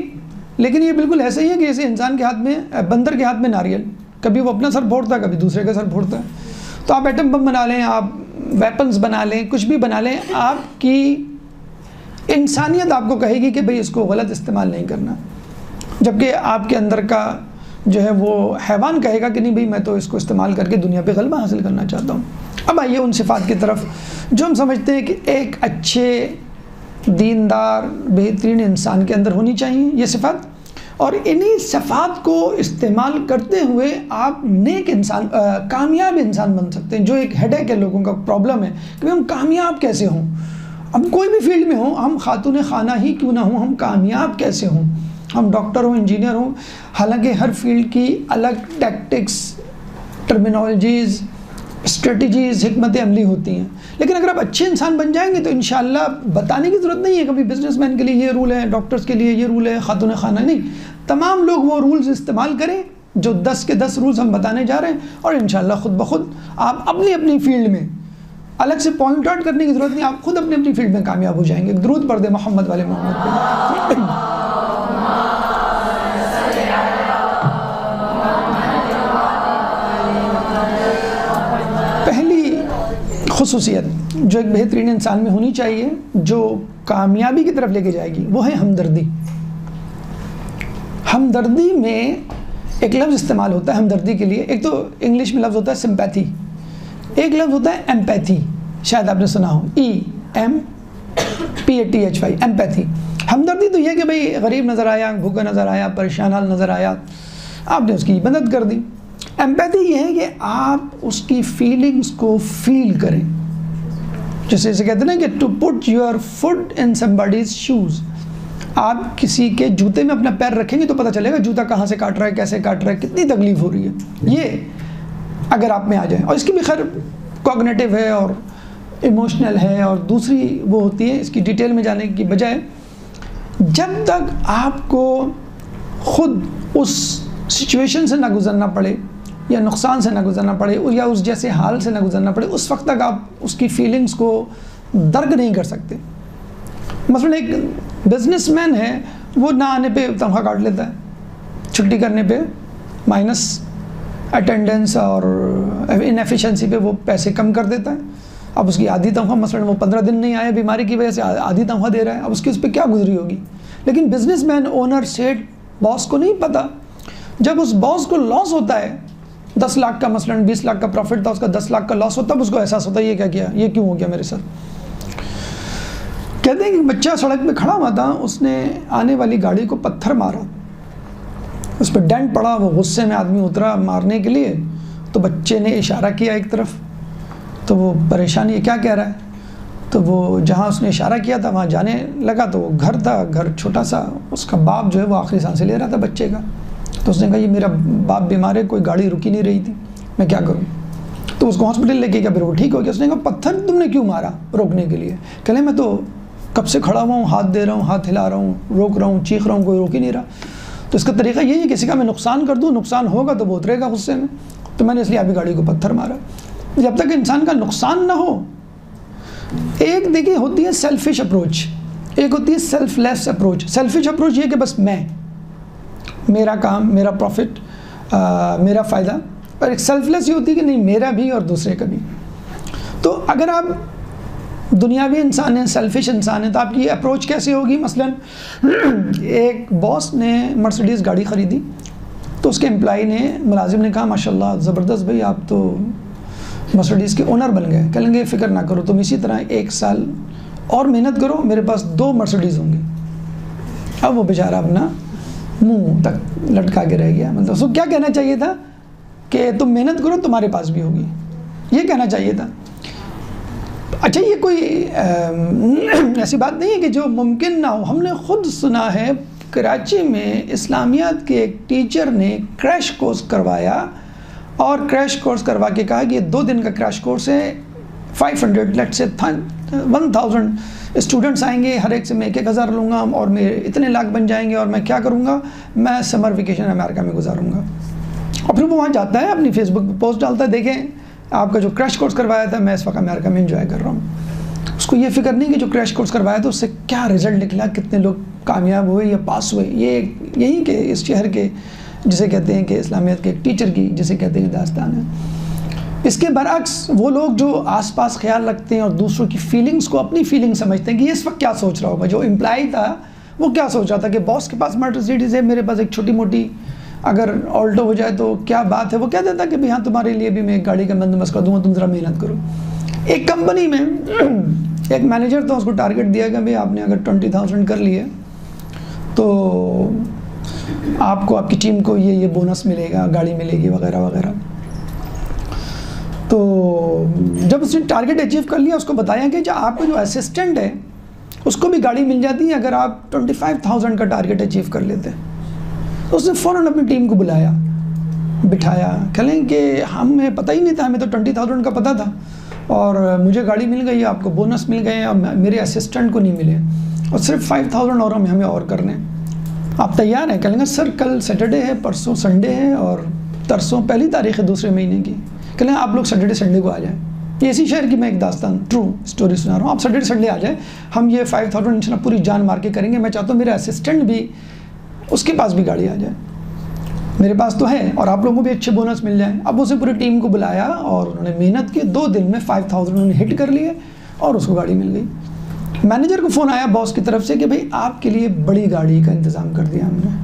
لیکن یہ بالکل ایسے ہی ہے کہ جیسے انسان کے ہاتھ میں، بندر کے ہاتھ میں ناریل، کبھی وہ اپنا سر پھوڑتا ہے، کبھی دوسرے کا سر پھوڑتا ہے۔ تو آپ ایٹم بم بنا لیں، آپ ویپنز بنا لیں، کچھ بھی بنا لیں، آپ کی انسانیت آپ کو کہے گی کہ بھئی اس کو غلط استعمال نہیں کرنا، جبکہ آپ کے اندر کا جو ہے وہ حیوان کہے گا کہ نہیں بھئی میں تو اس کو استعمال کر کے دنیا پہ غلبہ حاصل کرنا چاہتا ہوں۔ اب آئیے ان صفات کی طرف جو ہم سمجھتے ہیں کہ ایک اچھے دیندار بہترین انسان کے اندر ہونی چاہیے یہ صفات، اور انہی صفات کو استعمال کرتے ہوئے آپ نیک انسان، کامیاب انسان بن سکتے ہیں۔ جو ایک ہیڈیک ہے لوگوں کا، پرابلم ہے کہ ہم کامیاب کیسے ہوں، ہم کوئی بھی فیلڈ میں ہوں، ہم خاتون خانہ ہی کیوں نہ ہوں، ہم کامیاب کیسے ہوں، ہم ڈاکٹر ہوں، انجینئر ہوں۔ حالانکہ ہر فیلڈ کی الگ ٹیکٹکس، ٹرمینالوجیز، اسٹریٹجیز، حکمت عملی ہوتی ہیں، لیکن اگر آپ اچھے انسان بن جائیں گے تو انشاءاللہ بتانے کی ضرورت نہیں ہے کبھی بزنس مین کے لیے یہ رول ہے، ڈاکٹرز کے لیے یہ رول ہے، خاتون خانہ نہیں، تمام لوگ وہ رولز استعمال کریں جو 10 کے 10 رولز ہم بتانے جا رہے ہیں، اور انشاءاللہ خود بخود آپ اپنی فیلڈ میں الگ سے پوائنٹ آؤٹ کرنے کی ضرورت نہیں، آپ خود اپنی فیلڈ میں کامیاب ہو جائیں گے۔ درود پڑھ دیں محمد والے محمد پہ۔ پہلی خصوصیت جو ایک بہترین انسان میں ہونی چاہیے جو کامیابی کی طرف لے کے جائے گی وہ ہے ہمدردی۔ ہمدردی میں ایک لفظ استعمال ہوتا ہے ہمدردی کے لیے، ایک تو انگلش میں لفظ ہوتا ہے سمپیتھی، ایک لفظ ہوتا ہے ایمپیتھی، شاید آپ نے سنا ہو، EMPATHY، ایمپیتھی۔ ہمدردی تو یہ کہ بھئی غریب نظر آیا، بھوکا نظر آیا، پریشان حال نظر آیا، آپ نے اس کی مدد کر دی۔ ایمپیتھی یہ ہے کہ آپ اس کی فیلنگز کو فیل کریں، جیسے اسے کہتے ہیں نا کہ to put your feet in somebody's shoes، آپ کسی کے جوتے میں اپنا پیر رکھیں گے تو پتہ چلے گا جوتا کہاں سے کاٹ رہا ہے، کیسے کاٹ رہا ہے، کتنی تکلیف ہو رہی ہے، یہ اگر آپ میں آ جائے۔ اور اس کی بھی خیر کوگنیٹو ہے اور ایموشنل ہے اور دوسری وہ ہوتی ہے، اس کی ڈیٹیل میں جانے کی بجائے جب تک آپ کو خود اس سچویشن سے نہ گزرنا پڑے یا نقصان سے نہ گزرنا پڑے یا اس جیسے حال سے نہ گزرنا پڑے، اس وقت تک آپ اس کی فیلنگز کو درک نہیں کر سکتے۔ مثلا ایک بزنس مین ہے، وہ نہ آنے پہ تنخواہ کاٹ لیتا ہے، چھٹی کرنے پہ مائنس اٹینڈنس اور انیفیشنسی پہ وہ پیسے کم کر دیتا ہے۔ اب اس کی آدھی تنخواہ، مثلا وہ 15 دن نہیں آیا بیماری کی وجہ سے، آدھی تنخواہ دے رہا ہے، اب اس کی اس پہ کیا گزری ہوگی۔ لیکن بزنس مین، اونر، سیٹ، باس کو نہیں پتہ، جب اس باس کو لاس ہوتا ہے 10 لاکھ کا، مثلا 20 لاکھ کا پروفٹ تھا، اس کا 10 لاکھ کا لاس ہوتا ہے، اس کو احساس ہوتا ہے یہ کیا کیا، یہ کیوں ہو گیا میرے ساتھ۔ کہتے ہیں کہ بچہ سڑک پہ کھڑا ہوا تھا، اس نے آنے والی گاڑی کو پتھر مارا، اس پہ ڈینٹ پڑا، وہ غصے میں آدمی اترا مارنے کے لیے، تو بچے نے اشارہ کیا ایک طرف، تو وہ پریشانی ہے کیا کہہ رہا ہے، تو وہ جہاں اس نے اشارہ کیا تھا وہاں جانے لگا، تو وہ گھر تھا، گھر چھوٹا سا، اس کا باپ جو ہے وہ آخری سانسیں لے رہا تھا بچے کا، تو اس نے کہا یہ میرا باپ بیمار ہے، کوئی گاڑی رکی نہیں رہی تھی، میں کیا کروں۔ تو اس کو ہاسپٹل لے کے گیا، پھر وہ ٹھیک ہو گیا۔ اس نے کہا پتھر تم نے کیوں مارا روکنے کے لیے؟ کہلے میں تو کب سے کھڑا ہوا ہوں، ہاتھ دے رہا ہوں، ہاتھ ہلا رہا ہوں، روک رہا ہوں، چیخ رہا ہوں، کوئی روک ہی نہیں رہا. تو اس کا طریقہ یہی ہے کسی کا میں نقصان کر دوں، نقصان ہوگا تو وہ اترے گا غصے میں. تو میں نے اس لیے ابھی گاڑی کو پتھر مارا. جب تک انسان کا نقصان نہ ہو. ایک دیکھیے ہوتی ہے سیلفش اپروچ، ایک ہوتی ہے سیلف لیس اپروچ. سیلفش اپروچ یہ کہ بس میں، میرا کام، میرا پروفٹ، میرا فائدہ. اور ایک سیلف لیس یہ ہوتی ہے کہ نہیں، میرا بھی اور دوسرے کا بھی. تو اگر آپ دنیاوی انسان ہیں، سیلفش انسان ہیں، تو آپ کی اپروچ کیسے ہوگی؟ مثلا ایک باس نے مرسیڈیز گاڑی خریدی تو اس کے امپلائی نے، ملازم نے کہا ماشاءاللہ زبردست بھائی آپ تو مرسیڈیز کے اونر بن گئے. کہیں گے فکر نہ کرو، تم اسی طرح 1 سال اور محنت کرو، میرے پاس 2 مرسیڈیز ہوں گی. اب وہ بیچارہ اپنا منہ تک لٹکا کے رہ گیا. مطلب اس کو کیا کہنا چاہیے تھا کہ تم محنت کرو تمہارے پاس بھی ہوگی، یہ کہنا چاہیے تھا. اچھا یہ کوئی ایسی بات نہیں ہے کہ جو ممکن نہ ہو. ہم نے خود سنا ہے کراچی میں اسلامیات کے ایک ٹیچر نے کریش کورس کروایا، اور کریش کورس کروا کے کہا کہ یہ 2 دن کا کریش کورس ہے، 500 لیٹ سے 1000 اسٹوڈنٹس آئیں گے، ہر ایک سے میں 1,000 لوں گا اور میرے اتنے لاکھ بن جائیں گے، اور میں کیا کروں گا، میں سمر ویکیشن امریکہ میں گزاروں گا. اور پھر وہ وہاں جاتا ہے، اپنی فیس بک پہ پوسٹ ڈالتا ہے، دیکھیں آپ کا جو کریش کورس کروایا تھا میں اس وقت امریکہ میں انجوائے کر رہا ہوں. اس کو یہ فکر نہیں کہ جو کریش کورس کروایا تھا اس سے کیا رزلٹ نکلا، کتنے لوگ کامیاب ہوئے یا پاس ہوئے. یہی کہ اس شہر کے جسے کہتے ہیں کہ اسلامیت کے ایک ٹیچر کی جسے کہتے ہیں داستان ہے. اس کے برعکس وہ لوگ جو آس پاس خیال رکھتے ہیں اور دوسروں کی فیلنگز کو اپنی فیلنگ سمجھتے ہیں کہ یہ اس وقت کیا سوچ رہا ہوگا. جو امپلائی تھا وہ کیا سوچ رہا تھا کہ باس کے پاس مرسیڈیز ہے، میرے پاس ایک چھوٹی موٹی اگر آلٹو ہو جائے تو کیا بات ہے. وہ کہہ دیتا کہ بھئی ہاں تمہارے لیے بھی میں ایک گاڑی کا بندوبست کر دوں گا، تم ذرا محنت کرو. ایک کمپنی میں ایک مینیجر تھا، اس کو ٹارگٹ دیا کہ بھئی آپ نے اگر 20,000 کر لیے تو آپ کو، آپ کی ٹیم کو یہ بونس ملے گا، گاڑی ملے گی وغیرہ وغیرہ. تو جب اس نے ٹارگٹ اچیو کر لیا، اس کو بتایا کہ جو آپ کا جو اسسٹنٹ ہے اس کو بھی گاڑی مل جاتی ہے اگر آپ 25,000 کا ٹارگٹ اچیو کر لیتے. تو اس نے فوراً اپنی ٹیم کو بلایا، بٹھایا، کہیں کہ ہمیں پتہ ہی نہیں تھا، ہمیں تو 20,000 کا پتہ تھا اور مجھے گاڑی مل گئی، آپ کو بونس مل گئے اور میرے اسسٹنٹ کو نہیں ملے، اور صرف 5,000 اور ہمیں اور کرنے. آپ تیار ہیں؟ کہیں گے سر کل سیٹرڈے ہے، پرسوں سنڈے ہے اور ترسوں 1 تاریخ ہے 2 مہینے کی. کہیں آپ لوگ سیٹرڈے سنڈے کو آ جائیں. یہ اسی شہر کی میں ایک داستان ٹرو اسٹوری سنا رہا ہوں. آپ سیٹرڈے سنڈے آ جائیں، ہم یہ 5,000 انشاءاللہ پوری جان مار کے کریں گے. میں چاہتا ہوں میرا اسسٹنٹ بھی، اس کے پاس بھی گاڑی آ جائے، میرے پاس تو ہے اور آپ لوگوں کو بھی اچھے بونس مل جائیں. اب اسے پوری ٹیم کو بلایا اور انہوں نے محنت کی، 2 دن میں 5,000 انہوں نے ہٹ کر لیے اور اس کو گاڑی مل گئی. مینیجر کو فون آیا باس کی طرف سے کہ بھئی آپ کے لیے بڑی گاڑی کا انتظام کر دیا ہم نے.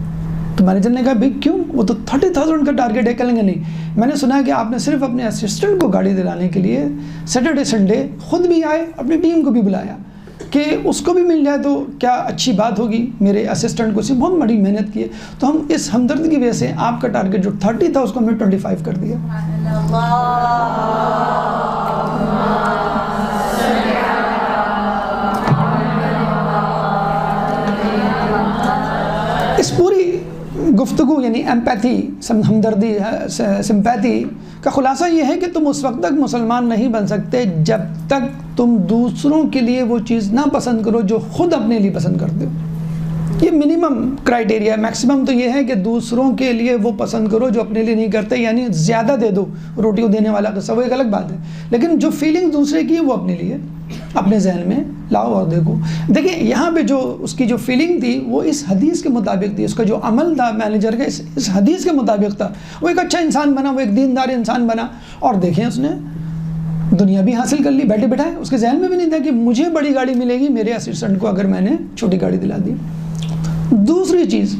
تو مینیجر نے کہا بھئی کیوں، وہ تو 30,000 کا ٹارگٹ ہے. کہیں گے نہیں، میں نے سنا ہے کہ آپ نے صرف اپنے اسسٹنٹ کو گاڑی دلانے کے لیے سیٹرڈے سنڈے خود بھی آئے، اپنی ٹیم کو بھی بلایا کہ اس کو بھی مل جائے تو کیا اچھی بات ہوگی. میرے اسسٹنٹ کو سے بہت بڑی محنت کی ہے، تو ہم اس ہمدرد کی وجہ سے آپ کا ٹارگٹ جو 30 تھا اس کو ہم نے 25 کر دیا. اس پوری گفتگو یعنی ایمپیتھی، ہمدردی، سمپیتھی کا خلاصہ یہ ہے کہ تم اس وقت تک مسلمان نہیں بن سکتے جب تک تم دوسروں کے لیے وہ چیز نہ پسند کرو جو خود اپنے لیے پسند کرتے ہو. یہ منیمم کرائٹیریا ہے. میکسیمم تو یہ ہے کہ دوسروں کے لیے وہ پسند کرو جو اپنے لیے نہیں کرتے. یعنی زیادہ دے دو، روٹی کو دینے والا قصہ وہ ایک الگ بات ہے، لیکن جو فیلنگ دوسرے کی ہے وہ اپنے لیے اپنے ذہن میں لاؤ اور دیکھو. دیکھیں یہاں پہ جو اس کی جو فیلنگ تھی وہ اس حدیث کے مطابق تھی، اس کا جو عمل تھا مینیجر کا اس حدیث کے مطابق تھا. وہ ایک اچھا انسان بنا، وہ ایک دیندار انسان بنا، اور دیکھیں اس نے دنیا بھی حاصل کر لی بیٹھے بیٹھائے. اس کے ذہن میں بھی نہیں تھا کہ مجھے بڑی گاڑی ملے گی میرے اسسٹنٹ کو اگر میں نے چھوٹی گاڑی دلا دی. دوسری چیز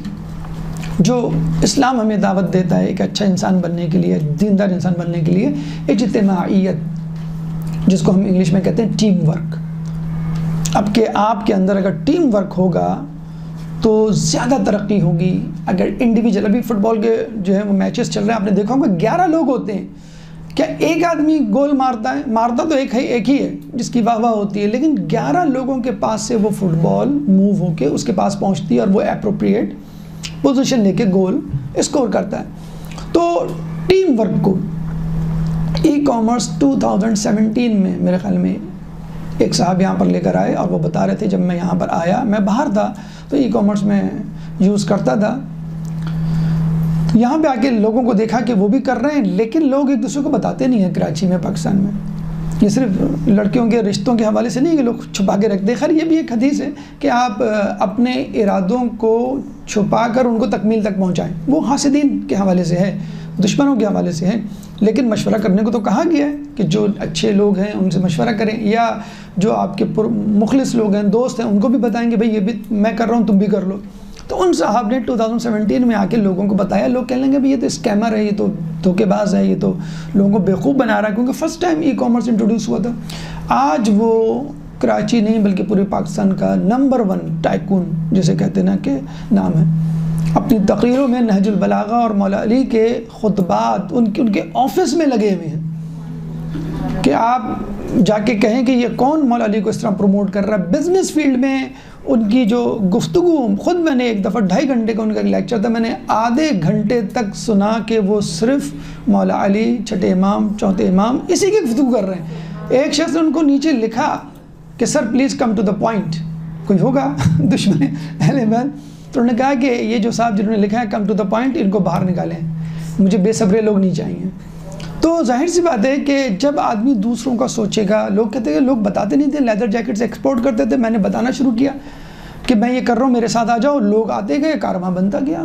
جو اسلام ہمیں دعوت دیتا ہے ایک اچھا انسان بننے کے لیے، دیندار انسان بننے کے لیے، اجتماعیت، جس کو ہم انگلش میں کہتے ہیں ٹیم ورک. اب کہ آپ کے اندر اگر ٹیم ورک ہوگا تو زیادہ ترقی ہوگی. اگر انڈیویجول، ابھی فٹ بال کے جو ہے وہ میچز چل رہے ہیں، آپ نے دیکھا ہوگا 11 لوگ ہوتے ہیں. کیا ایک آدمی گول مارتا تو ایک ہی ہے جس کی واہ واہ ہوتی ہے، لیکن 11 لوگوں کے پاس سے وہ فٹ بال موو ہو کے اس کے پاس پہنچتی ہے اور وہ اپروپریٹ پوزیشن لے کے گول اسکور کرتا ہے. تو ٹیم ورک کو ای کامرس 2017 میں میرے خیال میں ایک صاحب یہاں پر لے کر آئے اور وہ بتا رہے تھے جب میں یہاں پر آیا، میں باہر تھا تو ای کامرس میں یوز کرتا تھا، یہاں پہ آ کے لوگوں کو دیکھا کہ وہ بھی کر رہے ہیں، لیکن لوگ ایک دوسرے کو بتاتے نہیں ہیں کراچی میں، پاکستان میں۔ یہ صرف لڑکیوں کے رشتوں کے حوالے سے نہیں کہ لوگ چھپا کے رکھتے، خیر یہ بھی ایک حدیث ہے کہ آپ اپنے ارادوں کو چھپا کر ان کو تکمیل تک پہنچائیں، وہ حاسدین کے حوالے سے ہے، دشمنوں کے حوالے سے ہے، لیکن مشورہ کرنے کو تو کہا گیا ہے کہ جو اچھے لوگ ہیں ان سے مشورہ کریں، یا جو آپ کے مخلص لوگ ہیں، دوست ہیں، ان کو بھی بتائیں کہ بھئی یہ بھی میں کر رہا ہوں تم بھی کر لو۔ تو ان صاحب نے 2017 میں آ کے لوگوں کو بتایا، لوگ کہنے لگے بھئی یہ تو اسکیمر ہے، یہ تو دھوکے باز ہے، یہ تو لوگوں کو بیوقوف بنا رہا ہے، کیونکہ first time e commerce introduce ہوا تھا۔ آج وہ کراچی نہیں بلکہ پورے پاکستان کا نمبر 1 ٹائکون جسے کہتے ہیں نا کہ نام ہے، اپنی تقریروں میں نہج البلاغہ اور مولا علی کے خطبات ان کے آفس میں لگے ہوئے ہیں کہ آپ جا کے کہیں کہ یہ کون مولا علی کو اس طرح پروموٹ کر رہا ہے۔ بزنس فیلڈ میں ان کی جو گفتگو، خود میں نے ایک دفعہ 2.5 گھنٹے کا ان کا لیکچر تھا، میں نے آدھے گھنٹے تک سنا کہ وہ صرف مولا علی، چھٹے امام، چوتھے امام، اسی کی گفتگو کر رہے ہیں۔ ایک شخص نے ان کو نیچے لکھا کہ sir please come to the point, کوئی ہوگا دشمن اہل بیت، تو انہوں نے کہا کہ یہ جو صاحب جنہوں نے لکھا ہے کم ٹو دا پوائنٹ، ان کو باہر نکالیں، مجھے بے صبرے لوگ نہیں چاہیے۔ تو ظاہر سی بات ہے کہ جب آدمی دوسروں کا سوچے گا، لوگ کہتے ہیں، لوگ بتاتے نہیں تھے، لیدر جیکٹس ایکسپورٹ کرتے تھے، میں نے بتانا شروع کیا کہ میں یہ کر رہا ہوں، میرے ساتھ آ جاؤ، لوگ آتے گئے، کارواں بنتا گیا۔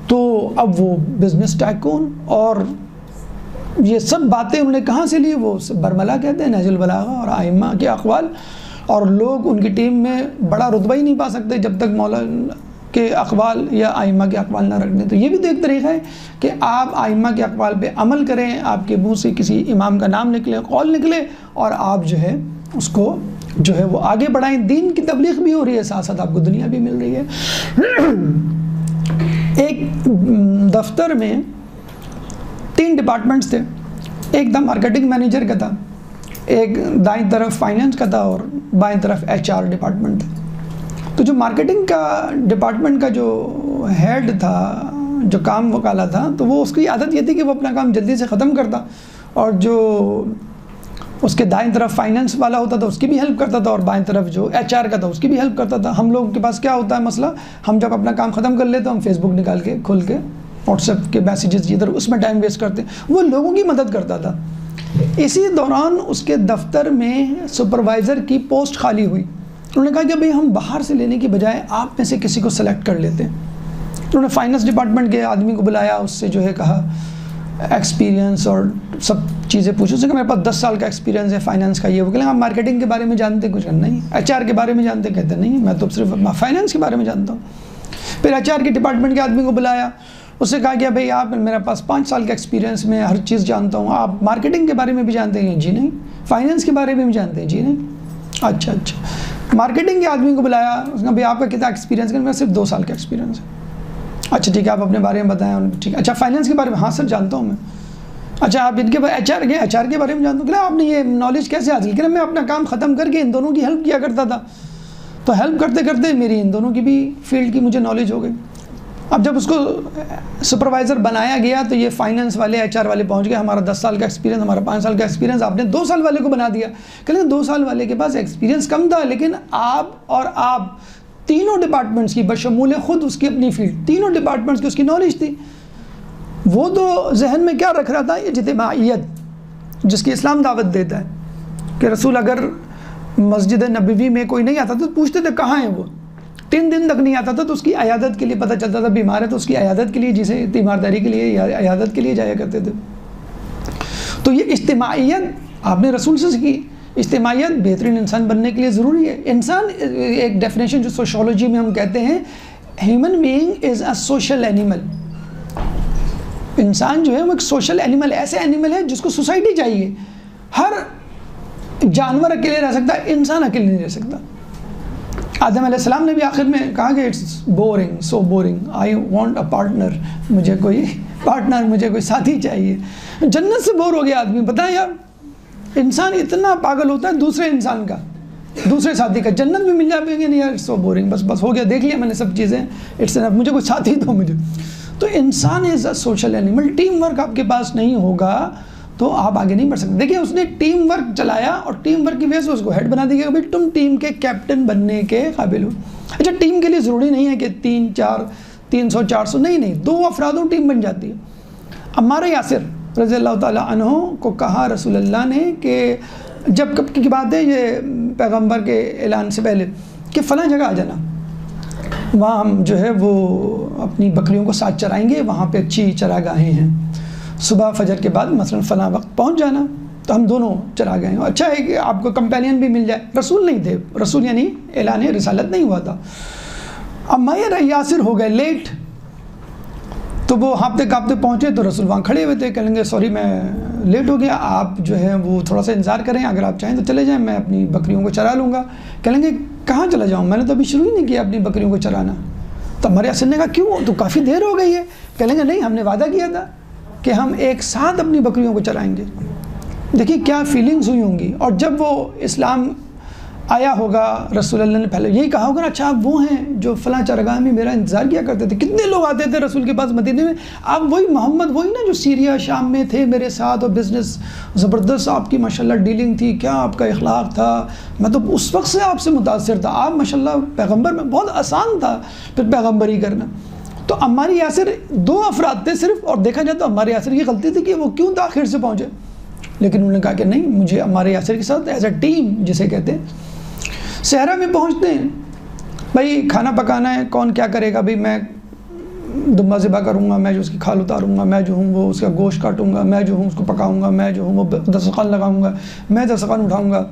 تو اب وہ بزنس ٹائکون اور یہ سب باتیں انہوں نے کہاں سے لی، وہ برملا کہتے ہیں، نہج البلاغہ اور ائمہ کے اقوال، اور لوگ ان کی ٹیم میں بڑا رتبہ ہی نہیں پا سکتے جب تک مولا کے اقوال یا ائمہ کے اقوال نہ رکھ دیں۔ تو یہ بھی تو ایک طریقہ ہے کہ آپ ائمہ کے اقوال پہ عمل کریں، آپ کے منہ سے کسی امام کا نام نکلے، قول نکلے، اور آپ جو ہے اس کو جو ہے وہ آگے بڑھائیں۔ دین کی تبلیغ بھی ہو رہی ہے، ساتھ ساتھ آپ کو دنیا بھی مل رہی ہے۔ ایک دفتر میں 3 ڈپارٹمنٹس تھے، ایک تھا مارکیٹنگ مینیجر کا تھا، ایک دائیں طرف فائنینس کا تھا، اور بائیں طرف HR ڈپارٹمنٹ تھا۔ تو جو مارکیٹنگ کا ڈپارٹمنٹ کا جو ہیڈ تھا، جو کام وکالا تھا، تو وہ اس کی عادت یہ تھی کہ وہ اپنا کام جلدی سے ختم کرتا، اور جو اس کے دائیں طرف فائنینس والا ہوتا تھا اس کی بھی ہیلپ کرتا تھا، اور بائیں طرف جو HR کا تھا اس کی بھی ہیلپ کرتا تھا۔ ہم لوگوں کے پاس کیا ہوتا ہے مسئلہ، ہم جب اپنا کام ختم کر لیتے ہم فیس بک نکال کے کھول کے واٹس ایپ کے میسیجز ادھر اس میں ٹائم ویسٹ کرتے ہیں، وہ لوگوں کی مدد کرتا تھا۔ اسی دوران اس کے دفتر میں سپروائزر کی پوسٹ خالی ہوئی، انہوں نے کہا کہ بھئی ہم باہر سے لینے کی بجائے آپ میں سے کسی کو سلیکٹ کر لیتے ہیں۔ انہوں نے فائنینس ڈپارٹمنٹ کے آدمی کو بلایا، اس سے جو ہے کہا ایکسپیرینس اور سب چیزیں پوچھو، اس نے کہا میرے پاس 10 سال کا ایکسپیرینس ہے فائنینس کا، یہ وہ کہتے ہیں آپ مارکیٹنگ کے بارے میں جانتے کچھ نہیں، HR کے بارے میں جانتے، کہتے نہیں میں تو صرف فائنینس کے بارے میں جانتا ہوں۔ پھر HR کے ڈپارٹمنٹ کے آدمی کو بلایا، اس سے کہا کہ بھئی آپ میرے پاس 5 سال کا ایکسپیرینس میں ہر چیز جانتا ہوں، آپ مارکیٹنگ کے بارے میں بھی جانتے ہیں؟ جی نہیں۔ فائنینس کے بارے میں بھی جانتے ہیں؟ جی نہیں۔ اچھا مارکیٹنگ کے آدمی کو بلایا، اس نے کہا بھئی آپ کا کتنا ایکسپیرینس ہے؟ میرا صرف 2 سال کا ایکسپیرینس ہے۔ اچھا ٹھیک ہے، آپ اپنے بارے میں بتائیں۔ ٹھیک ہے، اچھا فائنینس کے بارے میں؟ ہاں سر جانتا ہوں میں۔ اچھا آپ ان کے HR کے بارے میں جانتا ہوں؟ کہ آپ نے یہ نالج کیسے حاصل کی؟ میں اپنا کام ختم کر کے ان دونوں کی ہیلپ کیا کرتا تھا، تو ہیلپ کرتے کرتے میری ان دونوں کی بھی فیلڈ کی مجھے نالج ہو گئی۔ اب جب اس کو سپروائزر بنایا گیا تو یہ فائنینس والے HR والے پہنچ گئے، ہمارا 10 سال کا ایکسپیرینس، ہمارا 5 سال کا ایکسپیرینس، آپ نے 2 سال والے کو بنا دیا۔ کہ 2 سال والے کے پاس ایکسپیرینس کم تھا، لیکن آپ تینوں ڈپارٹمنٹس کی بشمول خود اس کی اپنی فیلڈ، تینوں ڈپارٹمنٹس کی اس کی نالج تھی۔ وہ تو ذہن میں کیا رکھ رہا تھا، اجتماعیت جس کی اسلام دعوت دیتا ہے، کہ رسول اگر مسجد نبوی میں کوئی نہیں آتا تو پوچھتے تھے کہاں ہے وہ، 3 دن تک نہیں آتا تھا تو اس کی عیادت کے لیے پتہ چلتا تھا بیمار ہے تو اس کی عیادت کے لیے، جسے تیمارداری کے لیے یا عیادت کے لیے جایا کرتے تھے۔ تو یہ اجتماعیت آپ نے رسول سے سیکھی۔ اجتماعیت بہترین انسان بننے کے لیے ضروری ہے۔ انسان ایک ڈیفینیشن جو سوشولوجی میں ہم کہتے ہیں، human being is a social animal. انسان جو ہے وہ ایک سوشل اینیمل، ایسے اینیمل ہے جس کو سوسائٹی چاہیے۔ ہر جانور اکیلے رہ سکتا ہے، انسان اکیلے نہیں رہ سکتا۔ آدم علیہ السلام نے بھی آخر میں کہا کہ it's boring, so boring, I want a partner, مجھے کوئی پارٹنر، مجھے کوئی ساتھی چاہیے۔ جنت سے بور ہو گیا آدمی۔ پتہ ہے یار، انسان اتنا پاگل ہوتا ہے دوسرے انسان کا، دوسرے ساتھی کا، جنت میں مل جائے گے نہیں یار، سو بورنگ، بس ہو گیا، دیکھ لیا میں نے سب چیزیں، اٹس انف، مجھے کوئی ساتھی دو مجھے۔ تو انسان is a social animal. Team work آپ کے پاس نہیں ہوگا تو آپ آگے نہیں بڑھ سکتے. دیکھیے اس نے ٹیم ورک چلایا اور ٹیم ورک کی وجہ سے اس کو ہیڈ بنا دیا کہ بھائی تم ٹیم کے کیپٹن بننے کے قابل ہو. اچھا ٹیم کے لیے ضروری نہیں ہے کہ 300 400 نہیں 2 افرادوں ٹیم بن جاتی ہے. عمار یاسر رضی اللہ تعالیٰ عنہ کو کہا رسول اللہ نے کہ جب کب کی بات ہے یہ پیغمبر کے اعلان سے پہلے کہ فلاں جگہ آ جانا, وہاں ہم جو ہے وہ اپنی بکریوں کو ساتھ چرائیں گے, وہاں پہ اچھی چراگاہیں ہیں, صبح فجر کے بعد مثلا فلاں وقت پہنچ جانا. تو ہم دونوں چرا گئے. اچھا ہے کہ آپ کو کمپینین بھی مل جائے. رسول نہیں تھے, رسول یعنی اعلان رسالت نہیں ہوا تھا. عمار یاسر ہو گئے لیٹ, تو وہ ہانپتے کانپتے پہنچے تو رسول وہاں کھڑے ہوئے تھے. کہیں گے سوری میں لیٹ ہو گیا, آپ جو ہے وہ تھوڑا سا انتظار کریں, اگر آپ چاہیں تو چلے جائیں, میں اپنی بکریوں کو چرا لوں گا. کہیں گے کہاں چلا جاؤں, میں نے تو ابھی شروع ہی نہیں کیا اپنی بکریوں کو چرانا. تو عمار یاسر نے کہا کیوں, تو کافی دیر ہو گئی ہے. کہیں گے نہیں, ہم نے وعدہ کیا تھا کہ ہم ایک ساتھ اپنی بکریوں کو چرائیں گے. دیکھیے کیا فیلنگز ہوئی ہوں گی. اور جب وہ اسلام آیا ہوگا, رسول اللہ نے پہلے یہی کہا ہوگا نا, اچھا آپ وہ ہیں جو فلاں چرگاہ میں میرا انتظار کیا کرتے تھے. کتنے لوگ آتے تھے رسول کے پاس مدینے میں, آپ وہی محمد وہی نا جو سیریا شام میں تھے میرے ساتھ, اور بزنس زبردست آپ کی ماشاءاللہ ڈیلنگ تھی, کیا آپ کا اخلاق تھا, میں تو اس وقت سے آپ سے متاثر تھا, آپ ماشاءاللہ پیغمبر میں بہت آسان تھا پھر پیغمبری کرنا. تو عمار یاسر 2 افراد تھے صرف, اور دیکھا جائے تو عمار یاسر کی غلطی تھی کہ وہ کیوں تاخیر سے پہنچے. لیکن انہوں نے کہا کہ نہیں, مجھے عمار یاسر کے ساتھ ایز اے ٹیم جسے کہتے ہیں. صحرا میں پہنچتے ہیں, بھائی کھانا پکانا ہے, کون کیا کرے گا, بھائی میں دمبا ذبح کروں گا, میں جو اس کی کھال اتاروں گا, میں جو ہوں وہ اس کا گوشت کاٹوں گا, میں جو ہوں اس کو پکاؤں گا, میں جو ہوں وہ دسترخوان لگاؤں گا, میں دسترخوان اٹھاؤں گا.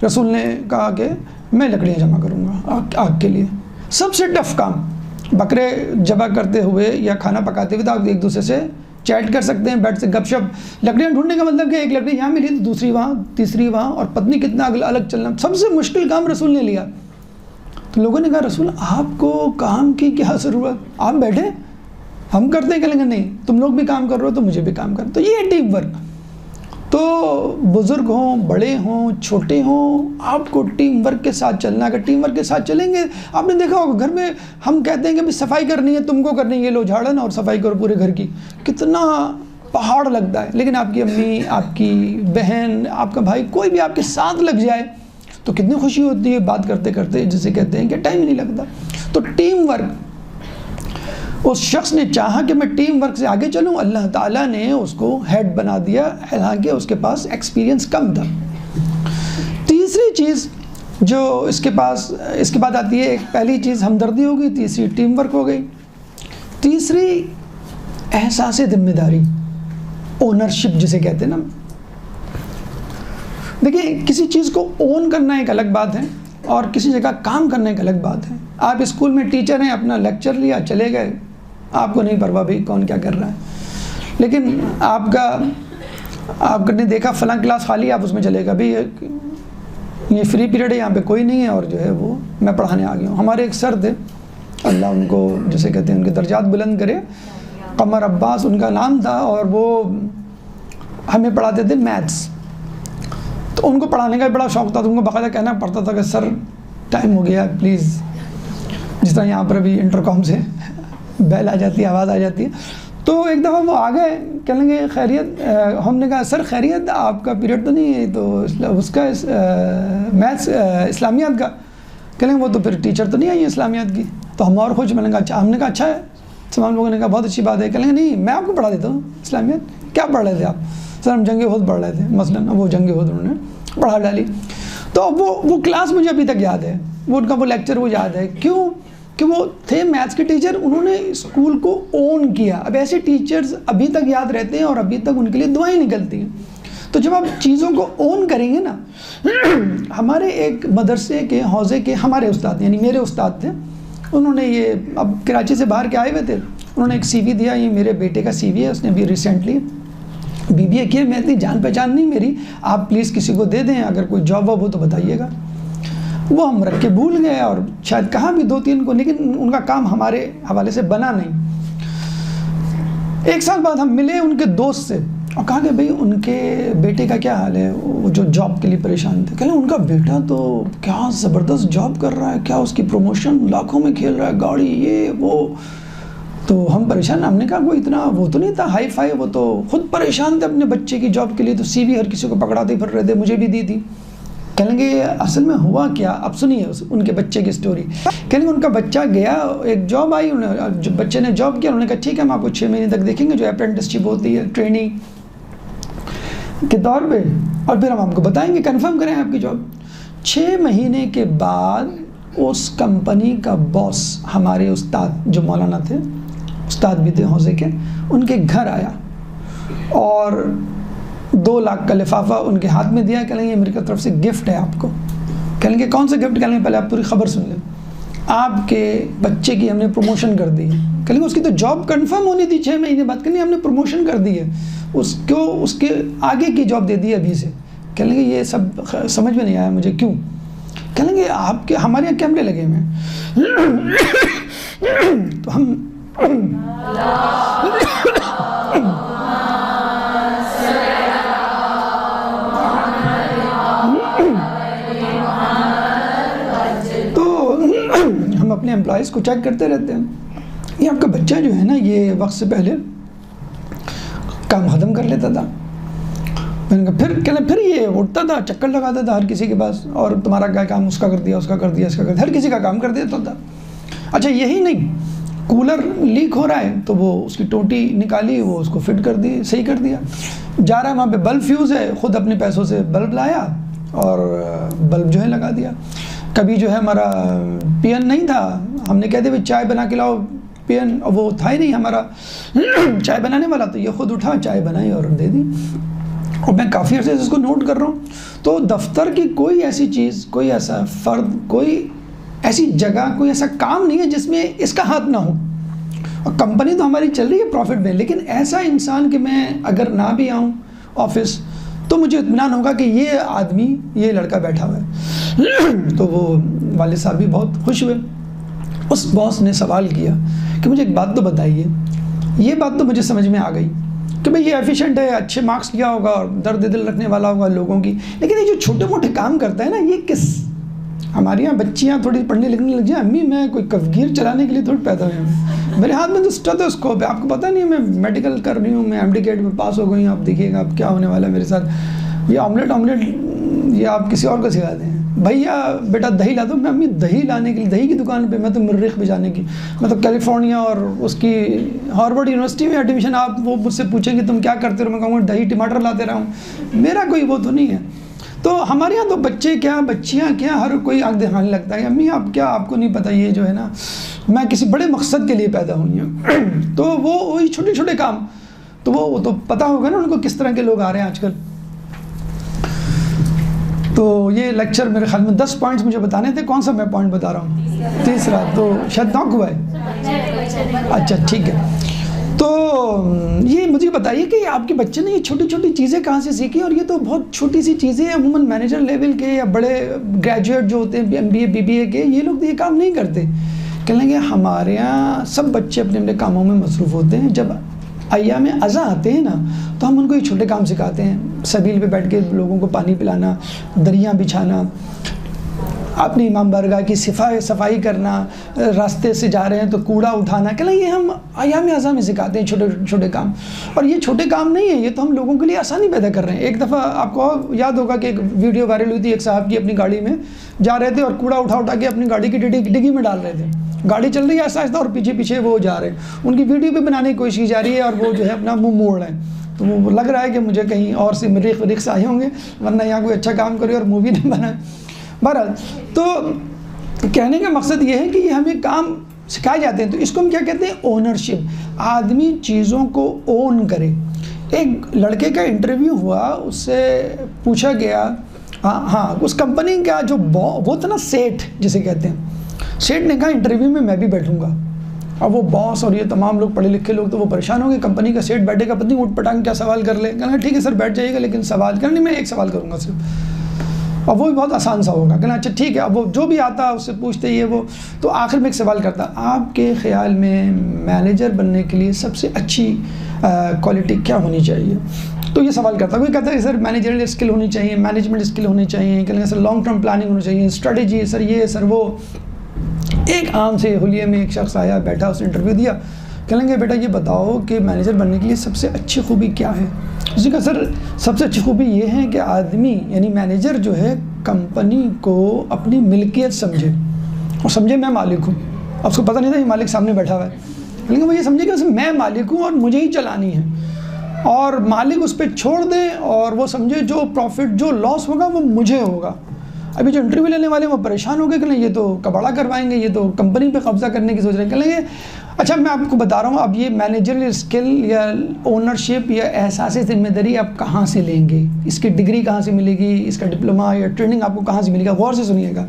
رسول نے کہا کہ میں لکڑیاں جمع کروں گا آگ کے لیے. سب سے ٹف کام, بکرے ذبح کرتے ہوئے یا کھانا پکاتے ہوئے تو آپ ایک دوسرے سے چیٹ کر سکتے ہیں, بیٹھ سے گپ شپ. لکڑیاں ڈھونڈنے کا مطلب کہ ایک لکڑی یہاں ملی تو دوسری وہاں, تیسری وہاں, اور پتنی کتنا الگ چلنا. سب سے مشکل کام رسول نے لیا. تو لوگوں نے کہا رسول آپ کو کام کی کیا ضرورت, آپ بیٹھے ہم کرتے ہیں. کہیں گے نہیں, تم لوگ بھی کام کر رہے ہو تو مجھے بھی کام کر. تو یہ ہے ٹیم ورک. تو بزرگ ہوں, بڑے ہوں, چھوٹے ہوں, آپ کو ٹیم ورک کے ساتھ چلنا. اگر ٹیم ورک کے ساتھ چلیں گے, آپ نے دیکھا ہوگا گھر میں ہم کہتے ہیں کہ صفائی کرنی ہے, تم کو کرنی ہے, یہ لو جھاڑن اور صفائی کرو پورے گھر کی, کتنا پہاڑ لگتا ہے. لیکن آپ کی امی, آپ کی بہن, آپ کا بھائی, کوئی بھی آپ کے ساتھ لگ جائے تو کتنی خوشی ہوتی ہے بات کرتے کرتے, جسے کہتے ہیں کہ ٹائم ہی نہیں لگتا. تو ٹیم ورک, اس شخص نے چاہا کہ میں ٹیم ورک سے آگے چلوں, اللہ تعالیٰ نے اس کو ہیڈ بنا دیا, حالانکہ اس کے پاس ایکسپیرینس کم تھا. تیسری چیز جو اس کے بعد آتی ہے, ایک پہلی چیز ہمدردی ہو گئی, تیسری ٹیم ورک ہو گئی, تیسری احساس ذمہ داری, اونرشپ جسے کہتے ہیں نا. دیکھیں کسی چیز کو اون کرنا ایک الگ بات ہے, اور کسی جگہ کام کرنا ایک الگ بات ہے. آپ اسکول میں ٹیچر ہیں, اپنا لیکچر لیا, چلے گئے, آپ کو نہیں پرواہ بھائی کون کیا کر رہا ہے. لیکن آپ نے دیکھا فلاں کلاس خالی, آپ اس میں چلے گا, بھائی یہ فری پیریڈ ہے, یہاں پہ کوئی نہیں ہے, اور جو ہے وہ میں پڑھانے آ گیا ہوں. ہمارے ایک سر تھے, اللہ ان کو جسے کہتے ہیں ان کے درجات بلند کرے, قمر عباس ان کا نام تھا, اور وہ ہمیں پڑھاتے تھے میتھس. تو ان کو پڑھانے کا بڑا شوق تھا, تو ان کو باقاعدہ کہنا پڑتا تھا کہ سر ٹائم ہو گیا پلیز. جس طرح یہاں پر ابھی انٹر کام سے بیل آ جاتی ہے, آواز آ جاتی ہے. تو ایک دفعہ وہ آ گئے, کہنے لگے خیریت. ہم نے کہا سر خیریت, آپ کا پیریڈ تو نہیں ہے, تو اس کا میتھس اسلامیات کا. کہنے لگے وہ تو پھر ٹیچر تو نہیں آئی ہے اسلامیات کی. تو ہم اور خوش. میں نے کہا اچھا, ہم نے کہا اچھا ہے. تمام لوگوں نے کہا بہت اچھی بات ہے. کہنے لگے نہیں, میں آپ کو پڑھا دیتا ہوں اسلامیات. کیا پڑھ رہے تھے آپ؟ سر ہم جنگ احد پڑھ رہے تھے مثلاً. وہ جنگ احد انہوں نے پڑھا ڈالی. تو وہ کلاس مجھے ابھی تک یاد ہے, وہ ان کا وہ لیکچر وہ یاد ہے. کیوں کہ وہ تھے میتھس کے ٹیچر, انہوں نے اسکول کو اون کیا. اب ایسے ٹیچرز ابھی تک یاد رہتے ہیں, اور ابھی تک ان کے لیے دعائیں نکلتی ہیں. تو جب آپ چیزوں کو اون کریں گے نا, ہمارے ایک مدرسے کے حوزے کے ہمارے استاد, یعنی میرے استاد تھے, انہوں نے یہ اب کراچی سے باہر کے آئے ہوئے تھے, انہوں نے ایک سی وی دیا, یہ میرے بیٹے کا سی وی ہے, اس نے ابھی ریسنٹلی BBA کیا. میں اتنی جان پہچان نہیں میری, آپ پلیز کسی کو دے دیں, اگر کوئی جاب واب ہو تو بتائیے گا. وہ ہم رکھ کے بھول گئے, اور شاید کہاں بھی 2-3 کو, لیکن ان کا کام ہمارے حوالے سے بنا نہیں. 1 سال بعد ہم ملے ان کے دوست سے, اور کہا کہ بھئی ان کے بیٹے کا کیا حال ہے, وہ جو جاب کے لیے پریشان تھے. کہنے ان کا بیٹا تو کیا زبردست جاب کر رہا ہے, کیا اس کی پروموشن لاکھوں میں کھیل رہا ہے, گاڑی یہ وہ. تو ہم پریشان، ہم نے کہا وہ اتنا وہ تو نہیں تھا ہائی فائی، وہ تو خود پریشان تھے اپنے بچے کی جاب کے لیے، تو سی وی ہر کسی کو پکڑاتے پھر رہے تھے، مجھے بھی دی تھی۔ کہیں گے اصل میں ہوا کیا، اب سنیے ان کے بچے کی سٹوری۔ کہیں گے ان کا بچہ گیا، ایک جاب آئی، بچے نے جاب کیا، انہوں نے کہا ٹھیک ہے ہم آپ کو 6 مہینے تک دیکھیں گے، جو اپرینٹسشپ ہوتی ہے ٹریننگ کے طور پہ، اور پھر ہم آپ کو بتائیں گے، کنفرم کریں آپ کی جاب۔ 6 مہینے کے بعد اس کمپنی کا باس، ہمارے استاد جو مولانا تھے، استاد بھی تھے حوزے کے، ان کے گھر آیا اور 2 لاکھ کا لفافہ ان کے ہاتھ میں دیا، کہیں گے یہ میری طرف سے گفٹ ہے آپ کو۔ کہیں گے کون سا گفٹ؟ کہیں گے پہلے آپ پوری خبر سن لیں، آپ کے بچے کی ہم نے پروموشن کر دی ہے۔ کہیں گے اس کی تو جاب کنفرم ہونی تھی 6 مہینے بعد، کہیں گے ہم نے پروموشن کر دی ہے، اس کو اس کے آگے کی جاب دے دی ہے ابھی سے۔ کہیں گے یہ سب سمجھ میں نہیں آیا مجھے، کیوں؟ کہیں گے آپ کے ہمارے یہاں کیمرے لگے ہوئے ہیں تو ہم ہم اپنے امپلائیز کو چیک کرتے رہتے ہیں، یہ آپ کا بچہ جو ہے نا یہ وقت سے پہلے کام ختم کر لیتا تھا، میں نے کہا پھر یہ اٹھتا تھا، چکر لگاتا تھا ہر کسی کے پاس، اور تمہارا کیا کام، اس کا کر دیا، اس کا کر دیا، اس کا کر دیا، ہر کسی کا کام کر دیتا تھا۔ اچھا یہی نہیں، کولر لیک ہو رہا ہے تو وہ اس کی ٹوٹی نکالی، وہ اس کو فٹ کر دی، صحیح کر دیا۔ جا رہا ہے وہاں پہ بلب فیوز ہے، خود اپنے پیسوں سے بلب لایا اور بلب جو ہے لگا دیا۔ کبھی جو ہے ہمارا پین نہیں تھا، ہم نے کہہ دیا چائے بنا کے لاؤ، پین وہ تھا ہی نہیں ہمارا چائے بنانے والا، تو یہ خود اٹھا چائے بنائی اور دے دی۔ اور میں کافی عرصے سے اس کو نوٹ کر رہا ہوں، تو دفتر کی کوئی ایسی چیز، کوئی ایسا فرد، کوئی ایسی جگہ، کوئی ایسا کام نہیں ہے جس میں اس کا ہاتھ نہ ہو۔ اور کمپنی تو ہماری چل رہی ہے پروفٹ میں، لیکن ایسا انسان کہ میں اگر نہ بھی آؤں آفس تو مجھے اطمینان ہوگا کہ یہ آدمی، یہ لڑکا بیٹھا ہوا ہے۔ تو وہ والد صاحب بھی بہت خوش ہوئے۔ اس باس نے سوال کیا کہ مجھے ایک بات تو بتائیے، یہ بات تو مجھے سمجھ میں آ گئی کہ بھئی یہ ایفیشینٹ ہے، اچھے مارکس لیا ہوگا اور درد دل رکھنے والا ہوگا لوگوں کی، لیکن یہ جو چھوٹے موٹے کام کرتا ہے نا، یہ کس، ہمارے یہاں بچیاں تھوڑی پڑھنے لکھنے لگ جائیں، امی میں کوئی کفگیر چلانے کے لیے تھوڑی پیدا ہوئی ہوں، میرے ہاتھ میں تو اسٹیتھوسکوپ ہے، آپ کو پتہ نہیں ہے میں میڈیکل کر رہی ہوں، میں MD میں پاس ہو گئی ہوں، آپ دیکھیے گا اب کیا ہونے والا ہے میرے ساتھ۔ یہ آملیٹ یہ آپ کسی اور کو سکھاتے ہیں، بھیا بیٹا دہی لا دو، میں امی دہی لانے کے لیے دہی کی دکان پہ، میں تو مریخ بجانے کی، میں تو کیلیفورنیا اور اس کی ہارورڈ یونیورسٹی میں ایڈمیشن، آپ وہ مجھ سے پوچھیں گے تم کیا کرتے ہو، میں کہوں گا دہی ٹماٹر لاتے رہا ہوں، میرا کوئی وہ تو نہیں ہے۔ تو ہمارے یہاں تو بچے کیا بچیاں کیا ہر کوئی آنکھ دکھانے لگتا ہے، امی آپ کیا، آپ کو نہیں پتہ یہ جو ہے نا میں کسی بڑے مقصد کے لیے پیدا ہوئی ہوں۔ تو وہ وہی چھوٹے چھوٹے کام، تو وہ تو پتہ ہوگا نا ان کو کس طرح کے لوگ آ رہے ہیں آج کل۔ تو یہ لیکچر میرے خیال میں 10 پوائنٹس مجھے بتانے تھے، کون سا میں پوائنٹ بتا رہا ہوں؟ تیسرا، تو شاید ناک ہوا ہے، اچھا ٹھیک ہے۔ تو یہ مجھے بتائیے کہ آپ کے بچے نے یہ چھوٹی چھوٹی چیزیں کہاں سے سیکھی، اور یہ تو بہت چھوٹی سی چیزیں ہیں، عموماً مینیجر لیول کے یا بڑے گریجویٹ جو ہوتے ہیں MBA BBA کے، یہ لوگ تو یہ کام نہیں کرتے۔ کہیں گے ہمارے یہاں سب بچے اپنے اپنے کاموں میں مصروف ہوتے ہیں، جب ایام ازاں آتے ہیں نا تو ہم ان کو یہ چھوٹے کام سکھاتے ہیں، سبیل پہ بیٹھ کے لوگوں کو پانی پلانا، دریاں بچھانا، اپنی امام بارگاہ کی صفائی کرنا، راستے سے جا رہے ہیں تو کوڑا اٹھانا، کہ یہ ہم ایام ازاں میں سکھاتے ہیں چھوٹے چھوٹے کام۔ اور یہ چھوٹے کام نہیں ہیں، یہ تو ہم لوگوں کے لیے آسانی پیدا کر رہے ہیں۔ ایک دفعہ آپ کو یاد ہوگا کہ ایک ویڈیو وائرل ہوئی تھی، ایک صاحب کی اپنی گاڑی میں جا رہے تھے اور کوڑا اٹھا کے اپنی گاڑی کی ڈگی میں ڈال رہے تھے، گاڑی چل رہی ہے آہستہ آہستہ اور پیچھے پیچھے وہ جا رہے ہیں، ان کی ویڈیو بھی بنانے کی کوشش کی جا رہی ہے اور وہ جو ہے اپنا منہ موڑ رہے ہیں، تو وہ لگ رہا ہے کہ مجھے کہیں اور سے مریخ سے آئے ہوں گے، ورنہ یہاں کوئی اچھا کام کرے اور مووی نہیں بنائے۔ بہرحال تو کہنے کا مقصد یہ ہے کہ یہ ہمیں کام سکھائے جاتے ہیں، تو اس کو ہم کیا کہتے ہیں؟ اونرشپ، آدمی چیزوں کو اون کرے۔ ایک لڑکے کا انٹرویو ہوا، اس سے پوچھا گیا، ہاں اس کمپنی کا جو وہ تھا نا سیٹ جسے کہتے ہیں، سیٹ نے کہا انٹرویو میں میں بھی بیٹھوں گا۔ اب وہ باس اور یہ تمام لوگ پڑھے لکھے لوگ تو وہ پریشان ہوں گے، کمپنی کا سیٹ بیٹھے گا، پتہ نہیں اٹھ پٹانگ کیا سوال کر لے، کہنا ٹھیک ہے سر بیٹھ جائیے گا لیکن سوال کرنے میں ایک سوال کروں گا صرف، اور وہ بھی بہت آسان سا ہوگا، کہنا اچھا ٹھیک ہے، اب وہ جو بھی آتا اس سے پوچھتے یہ وہ، تو آخر میں ایک سوال کرتا، آپ کے خیال میں مینیجر بننے کے لیے سب سے اچھی کوالٹی کیا ہونی چاہیے؟ تو یہ سوال کرتا، کوئی کہتا ہے سر مینیجریل اسکل ہونی چاہیے، مینجمنٹ اسکل ہونی چاہیے، کہتے سر لانگ ٹرم پلاننگ ہونی چاہیے، اسٹریٹجی، سر یہ سر وہ۔ ایک عام سے حلیے میں ایک شخص آیا بیٹھا، اس نے انٹرویو دیا، کہیں گے بیٹا یہ بتاؤ کہ مینیجر بننے کے لیے سب سے اچھی خوبی کیا ہے؟ اس نے کہا سر سب سے اچھی خوبی یہ ہے کہ آدمی یعنی مینیجر جو ہے کمپنی کو اپنی ملکیت سمجھے اور سمجھے میں مالک ہوں. اب اس کو پتہ نہیں تھا یہ مالک سامنے بیٹھا ہوا ہے، لیکن وہ یہ سمجھے کہ میں مالک ہوں اور مجھے ہی چلانی ہے، اور مالک اس پہ چھوڑ دے اور وہ سمجھے جو پروفٹ جو لاس ہوگا وہ مجھے ہوگا. ابھی جو انٹرویو لینے والے وہ پریشان ہو گئے کہ یہ تو کباڑا کروائیں گے، یہ تو کمپنی پہ قبضہ کرنے کی سوچ رہے ہیں. کہ لیں گے اچھا میں آپ کو بتا رہا ہوں اب یہ مینیجریل اسکل یا اونرشپ یا احساس ذمہ داری آپ کہاں سے لیں گے، اس کی ڈگری کہاں سے ملے گی، اس کا ڈپلوما یا ٹریننگ آپ کو کہاں سے ملے گا، غور سے سنیے گا.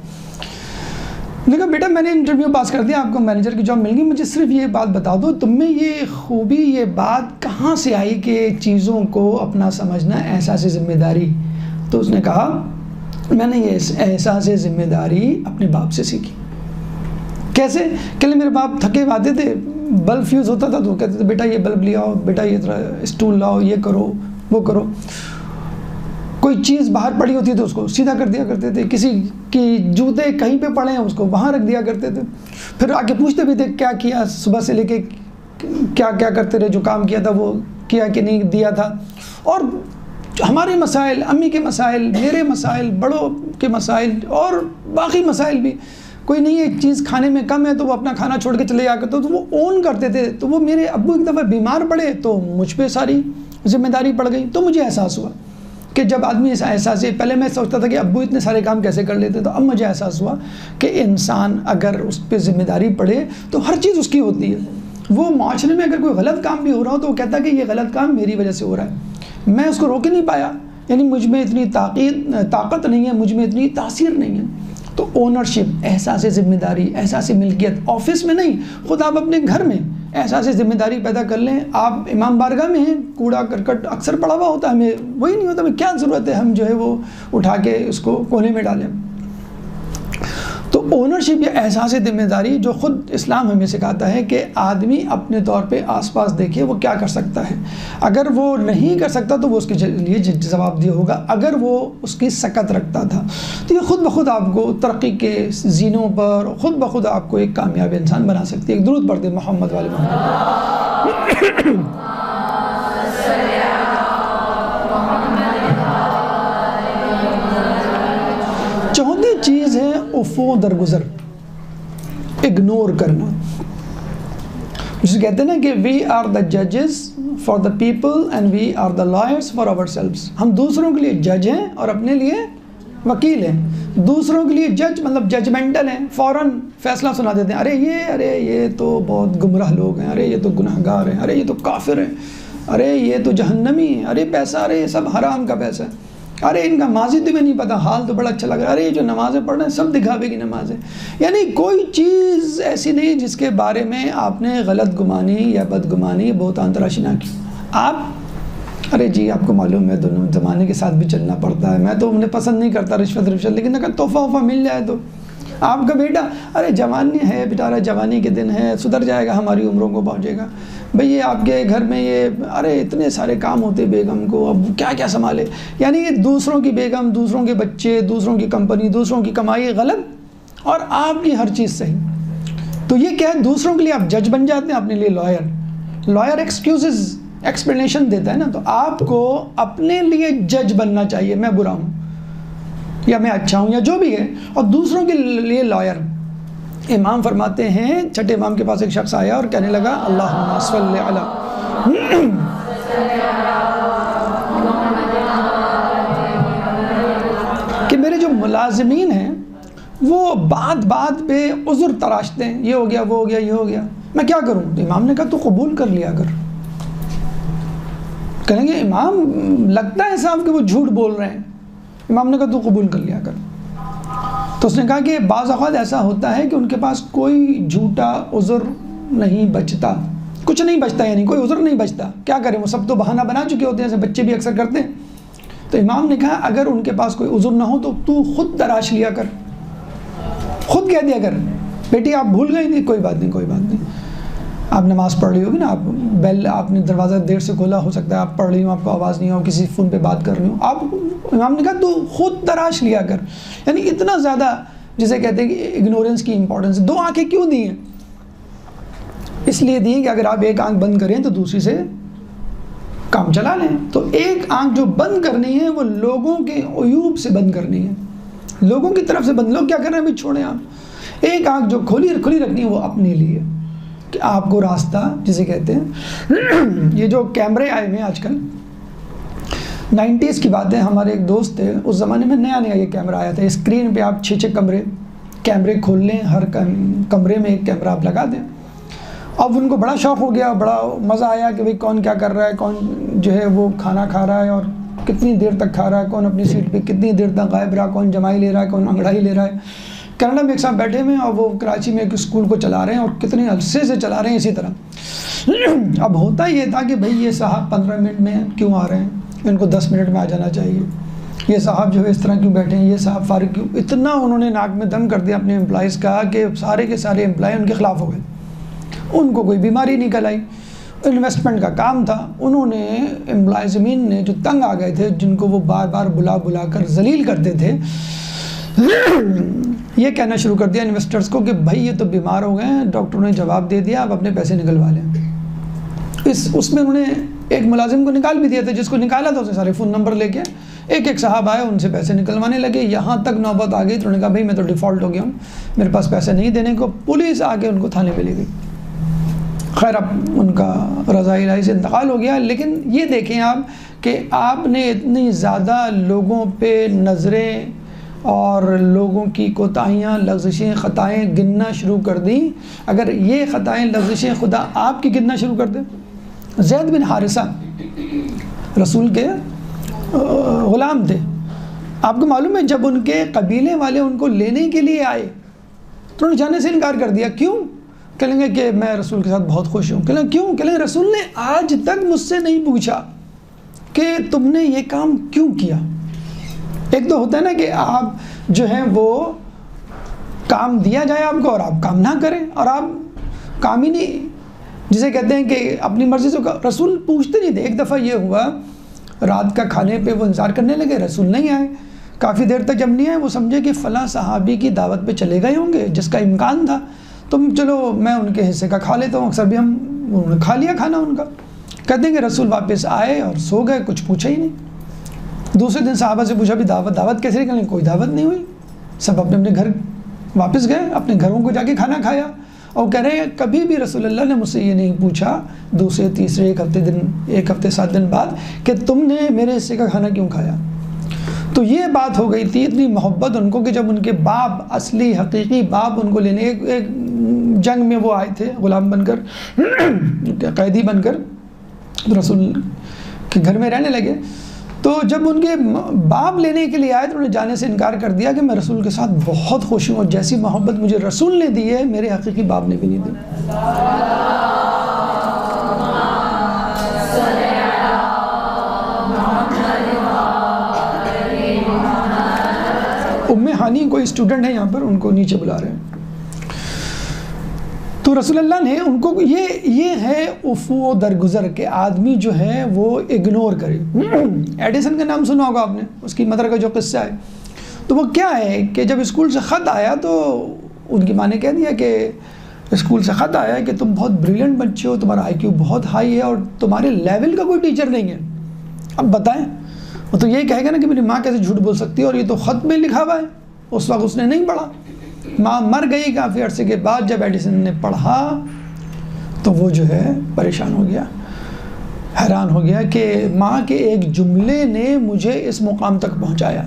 لیکن بیٹا میں نے انٹرویو پاس کر دیا، آپ کو مینیجر کی جاب مل گئی، مجھے صرف یہ بات بتا دو تم میں یہ خوبی یہ بات کہاں سے آئی کہ چیزوں کو اپنا سمجھنا احساس ذمہ داری. تو اس نے کہا میں نے یہ احساس ذمہ داری اپنے باپ سے سیکھی. کیسے؟ کہ میرے باپ تھکے آتے تھے، بلب فیوز ہوتا تھا تو کہتے تھے بیٹا یہ بلب لے آؤ، بیٹا یہ اسٹول لاؤ، یہ کرو وہ کرو. کوئی چیز باہر پڑی ہوتی ہے تو اس کو سیدھا کر دیا کرتے تھے، کسی کی جوتے کہیں پہ پڑے ہیں اس کو وہاں رکھ دیا کرتے تھے. پھر آ کے پوچھتے بھی تھے کیا کیا صبح سے لے کے کیا کیا کرتے رہے، جو کام کیا تھا وہ کیا کہ نہیں دیا تھا. اور ہمارے مسائل، امی کے مسائل، میرے مسائل، بڑوں کے مسائل اور باقی مسائل بھی، کوئی نہیں ایک چیز کھانے میں کم ہے تو وہ اپنا کھانا چھوڑ کے چلے جا کرتے تو وہ اون کرتے تھے. تو وہ میرے ابو ایک دفعہ بیمار پڑے تو مجھ پہ ساری ذمہ داری پڑ گئی. تو مجھے احساس ہوا کہ جب آدمی ایسا احساس ہے، پہلے میں سوچتا تھا کہ ابو اتنے سارے کام کیسے کر لیتے، تو اب مجھے احساس ہوا کہ انسان اگر اس پہ ذمہ داری پڑے تو ہر چیز اس کی ہوتی ہے. وہ معاشرے میں اگر کوئی غلط کام بھی ہو رہا ہو تو وہ کہتا ہے کہ یہ غلط کام میری وجہ سے ہو رہا ہے، میں اس کو روک ہی نہیں پایا، یعنی مجھ میں اتنی طاقت نہیں ہے، مجھ میں اتنی تاثیر نہیں ہے. تو اونرشپ، احساس ذمہ داری، احساس ملکیت، آفس میں نہیں، خود آپ اپنے گھر میں احساس ذمہ داری پیدا کر لیں. آپ امام بارگاہ میں ہیں، کوڑا کرکٹ اکثر پڑا ہوا ہوتا ہے، ہمیں وہی نہیں ہوتا، ہمیں کیا ضرورت ہے ہم جو ہے وہ اٹھا کے اس کو کونے میں ڈالیں. تو اونرشپ یا احساس ذمہ داری جو خود اسلام ہمیں سکھاتا ہے کہ آدمی اپنے طور پہ آس پاس دیکھے وہ کیا کر سکتا ہے. اگر وہ نہیں کر سکتا تو وہ اس کے لیے جواب دہ ہوگا، اگر وہ اس کی سکت رکھتا تھا تو یہ خود بخود آپ کو ترقی کے زینوں پر خود بخود آپ کو ایک کامیاب انسان بنا سکتی ہے. ایک درود پڑھتے محمد والے محمد. چوتھی چیز ہے افو درگزر، اگنور کرنا. جسے کہتے ہیں نا کہ وی آر دا ججز for the people and we are the lawyers for ourselves. ہم دوسروں کے لیے جج ہیں اور اپنے لیے وکیل ہیں. دوسروں کے لیے جج مطلب ججمنٹل ہیں، فوراً فیصلہ سنا دیتے ہیں، ارے یہ تو بہت گمراہ لوگ ہیں، ارے یہ تو گناہ گار ہیں، ارے یہ تو کافر ہیں، ارے یہ تو جہنمی ہیں، ارے پیسہ، ارے یہ سب حرام کا پیسہ ہے، ارے ان کا ماضی تمہیں نہیں پتہ، حال تو بڑا اچھا لگ رہا ہے، ارے یہ جو نمازیں پڑھ رہے ہیں سب دکھاوے کی نماز ہے. یعنی کوئی چیز ایسی نہیں جس کے بارے میں آپ نے غلط گمانی یا بدگمانی بہتان تراشی نہ کی. آپ ارے جی آپ کو معلوم ہے دونوں زمانے کے ساتھ بھی چلنا پڑتا ہے، میں تو انہیں پسند نہیں کرتا رشوت، لیکن اگر تحفہ وفہ مل جائے تو آپ کا بیٹا ارے جوانی ہے بیٹا، جوانی کے دن ہے، سدھر جائے گا، ہماری عمروں کو پہنچے گا. بھئی یہ آپ کے گھر میں یہ ارے اتنے سارے کام ہوتے بیگم کو، اب کیا کیا سنبھالے. یعنی یہ دوسروں کی بیگم، دوسروں کے بچے، دوسروں کی کمپنی، دوسروں کی کمائی غلط اور آپ کی ہر چیز صحیح. تو یہ کیا ہے، دوسروں کے لیے آپ جج بن جاتے ہیں، اپنے لیے لائر ایکسکیوزز ایکسپلینیشن دیتا ہے نا. تو آپ کو اپنے لیے جج بننا چاہیے، میں برا ہوں یا میں اچھا ہوں یا جو بھی ہے، اور دوسروں کے لیے لائر. امام فرماتے ہیں، چھٹے امام کے پاس ایک شخص آیا اور کہنے لگا اللہم صلی علی، کہ میرے جو ملازمین ہیں وہ بات پہ عذر تراشتے ہیں، یہ ہو گیا وہ ہو گیا یہ ہو گیا، میں کیا کروں. تو امام نے کہا تو قبول کر لیا کر. کہیں گے امام لگتا ہے صاحب کہ وہ جھوٹ بول رہے ہیں. امام نے کہا تو قبول کر لیا کر. تو اس نے کہا کہ بعض اوقات ایسا ہوتا ہے کہ ان کے پاس کوئی جھوٹا عذر نہیں بچتا، کچھ نہیں بچتا، یعنی کوئی عذر نہیں بچتا. کیا کریں، وہ سب تو بہانہ بنا چکے ہوتے ہیں، جیسے بچے بھی اکثر کرتے ہیں. تو امام نے کہا اگر ان کے پاس کوئی عذر نہ ہو تو خود تراش لیا کر، خود کہہ دیا کر بیٹی آپ بھول گئی تھی، کوئی بات نہیں، آپ نماز پڑھ رہی ہوگی نا، آپ بیل آپ نے دروازہ دیر سے کھولا ہو سکتا ہے، آپ پڑھ رہی ہوں، آپ کو آواز نہیں ہو، کسی فون پہ بات کر رہی ہوں، آپ امام نے کہا تو خود تراش لیا کر. یعنی اتنا زیادہ جسے کہتے ہیں کہ اگنورنس کی امپورٹنس. 2 آنکھیں کیوں دی ہیں؟ اس اس لیے دی کہ اگر آپ ایک آنکھ بند کریں تو دوسری سے کام چلا لیں. تو ایک آنکھ جو بند کرنی ہے وہ لوگوں کے عیوب سے بند کرنی ہے, لوگوں کی طرف سے بند. لوگ کیا کر رہے ہیں بھی چھوڑیں آپ. ایک آنکھ جو کھلی رکھنی ہے وہ اپنے لیے, کہ آپ کو راستہ جسے کہتے ہیں. یہ جو کیمرے آئے ہوئے ہیں آج کل, 90s کی بات ہے, ہمارے ایک دوست تھے, اس زمانے میں نیا یہ کیمرہ آیا تھا. اسکرین پہ آپ 6 کیمرے کھول لیں, ہر کمرے میں ایک کیمرہ آپ لگا دیں. اب ان کو بڑا شوق ہو گیا, بڑا مزہ آیا کہ بھئی کون کیا کر رہا ہے, کون جو ہے وہ کھانا کھا رہا ہے اور کتنی دیر تک کھا رہا ہے, کون اپنی سیٹ پہ کتنی دیر تک غائب رہا, کون جمائی لے رہا ہے, کون انگڑائی لے رہا ہے. کینیڈا میں ایک ساتھ بیٹھے ہوئے ہیں اور وہ کراچی میں ایک اسکول کو چلا رہے ہیں اور کتنے عرصے سے چلا رہے ہیں اسی طرح. اب ہوتا یہ تھا کہ بھئی یہ صاحب 15 منٹ میں کیوں آ رہے ہیں, ان کو 10 منٹ میں آ جانا چاہیے. یہ صاحب جو ہے اس طرح کیوں بیٹھے ہیں, یہ صاحب فارغ کیوں. اتنا انہوں نے ناک میں دم کر دیا اپنے امپلائیز کا کہ سارے کے سارے امپلائی ان کے خلاف ہو گئے. ان کو کوئی بیماری نکل آئی, انویسٹمنٹ کا کام تھا. انہوں نے امپلائزمین نے جو تنگ آ گئے تھے, جن کو وہ بار بار بلا کر ذلیل کرتے تھے, یہ کہنا شروع کر دیا انویسٹرز کو کہ بھائی یہ تو بیمار ہو گئے ہیں, ڈاکٹروں نے جواب دے دیا, آپ اپنے پیسے نکلوا لیں. اس میں انہوں نے ایک ملازم کو نکال بھی دیا تھا, جس کو نکالا تھا اسے سارے فون نمبر لے کے ایک صاحب آئے, ان سے پیسے نکلوانے لگے. یہاں تک نوبت آ گئی تو انہوں نے کہا بھائی میں تو ڈیفالٹ ہو گیا ہوں, میرے پاس پیسے نہیں دینے کو. پولیس آ کے ان کو تھانے پہ لے گئی. خیر اب ان کا رضاء الہی سے انتقال ہو گیا. لیکن یہ دیکھیں آپ کہ آپ نے اتنی زیادہ لوگوں پہ نظریں اور لوگوں کی کوتاہیاں, لغزشیں, خطائیں گننا شروع کر دیں. اگر یہ خطائیں, لغزشیں خدا آپ کی گننا شروع کر دیں. زید بن حارثہ رسول کے غلام تھے. آپ کو معلوم ہے جب ان کے قبیلے والے ان کو لینے کے لیے آئے تو انہوں نے جانے سے انکار کر دیا. کیوں؟ کہیں گے کہ میں رسول کے ساتھ بہت خوش ہوں. کہیں کیوں؟ کہیں رسول نے آج تک مجھ سے نہیں پوچھا کہ تم نے یہ کام کیوں کیا. ایک تو ہوتا ہے نا کہ آپ جو ہے وہ کام دیا جائے آپ کو اور آپ کام نہ کریں, اور آپ کام ہی نہیں, جسے کہتے ہیں کہ اپنی مرضی سے. رسول پوچھتے نہیں تھے. ایک دفعہ یہ ہوا, رات کا کھانے پہ وہ انتظار کرنے لگے, رسول نہیں آئے. کافی دیر تک جب نہیں آئے, وہ سمجھے کہ فلاں صحابی کی دعوت پہ چلے گئے ہوں گے, جس کا امکان تھا, تو چلو میں ان کے حصے کا کھا لیتا ہوں. اکثر بھی انہوں نے کھا لیا کھانا ان کا. کہتے ہیں کہ رسول واپس آئے اور سو گئے, کچھ پوچھا ہی نہیں. دوسرے دن صحابہ سے پوچھا بھی دعوت کیسے نکلی؟ کوئی دعوت نہیں ہوئی. سب اپنے اپنے گھر واپس گئے, اپنے گھروں کو جا کے کھانا کھایا. اور کہہ رہے ہیں کبھی بھی رسول اللہ نے مجھ سے یہ نہیں پوچھا دوسرے تیسرے ایک ہفتے 7 دن بعد کہ تم نے میرے حصے کا کھانا کیوں کھایا. تو یہ بات ہو گئی تھی, اتنی محبت ان کو کہ جب ان کے باپ, اصلی حقیقی باپ ان کو لینے ایک جنگ میں وہ آئے تھے غلام بن کر, قیدی بن کر, رسول کے گھر میں رہنے لگے. تو جب ان کے باپ لینے کے لیے آئے تو انہوں نے جانے سے انکار کر دیا کہ میں رسول کے ساتھ بہت خوش ہوں, اور جیسی محبت مجھے رسول نے دی ہے میرے حقیقی باپ نے بھی نہیں دی. ام ہانی کوئی اسٹوڈنٹ ہے یہاں پر, ان کو نیچے بلا رہے ہیں. تو رسول اللہ نے ان کو یہ ہے افو درگزر کے آدمی جو ہے وہ اگنور کرے. ایڈیسن کا نام سنا ہوگا آپ نے, اس کی مدر کا جو قصہ ہے. تو وہ کیا ہے کہ جب اسکول سے خط آیا تو ان کی ماں نے کہہ دیا کہ اسکول سے خط آیا ہے کہ تم بہت بریلینٹ بچے ہو, تمہارا IQ بہت ہائی ہے اور تمہارے لیول کا کوئی ٹیچر نہیں ہے. اب بتائیں, وہ تو یہی کہے گا نا کہ میری ماں کیسے جھوٹ بول سکتی ہے, اور یہ تو خط میں لکھا ہوا ہے. اس وقت اس نے نہیں پڑھا. ماں مر گئی کافی عرصے کے بعد. جب ایڈیسن نے پڑھا تو وہ جو ہے پریشان ہو گیا, حیران ہو گیا کہ ماں کے ایک جملے نے مجھے اس مقام تک پہنچایا.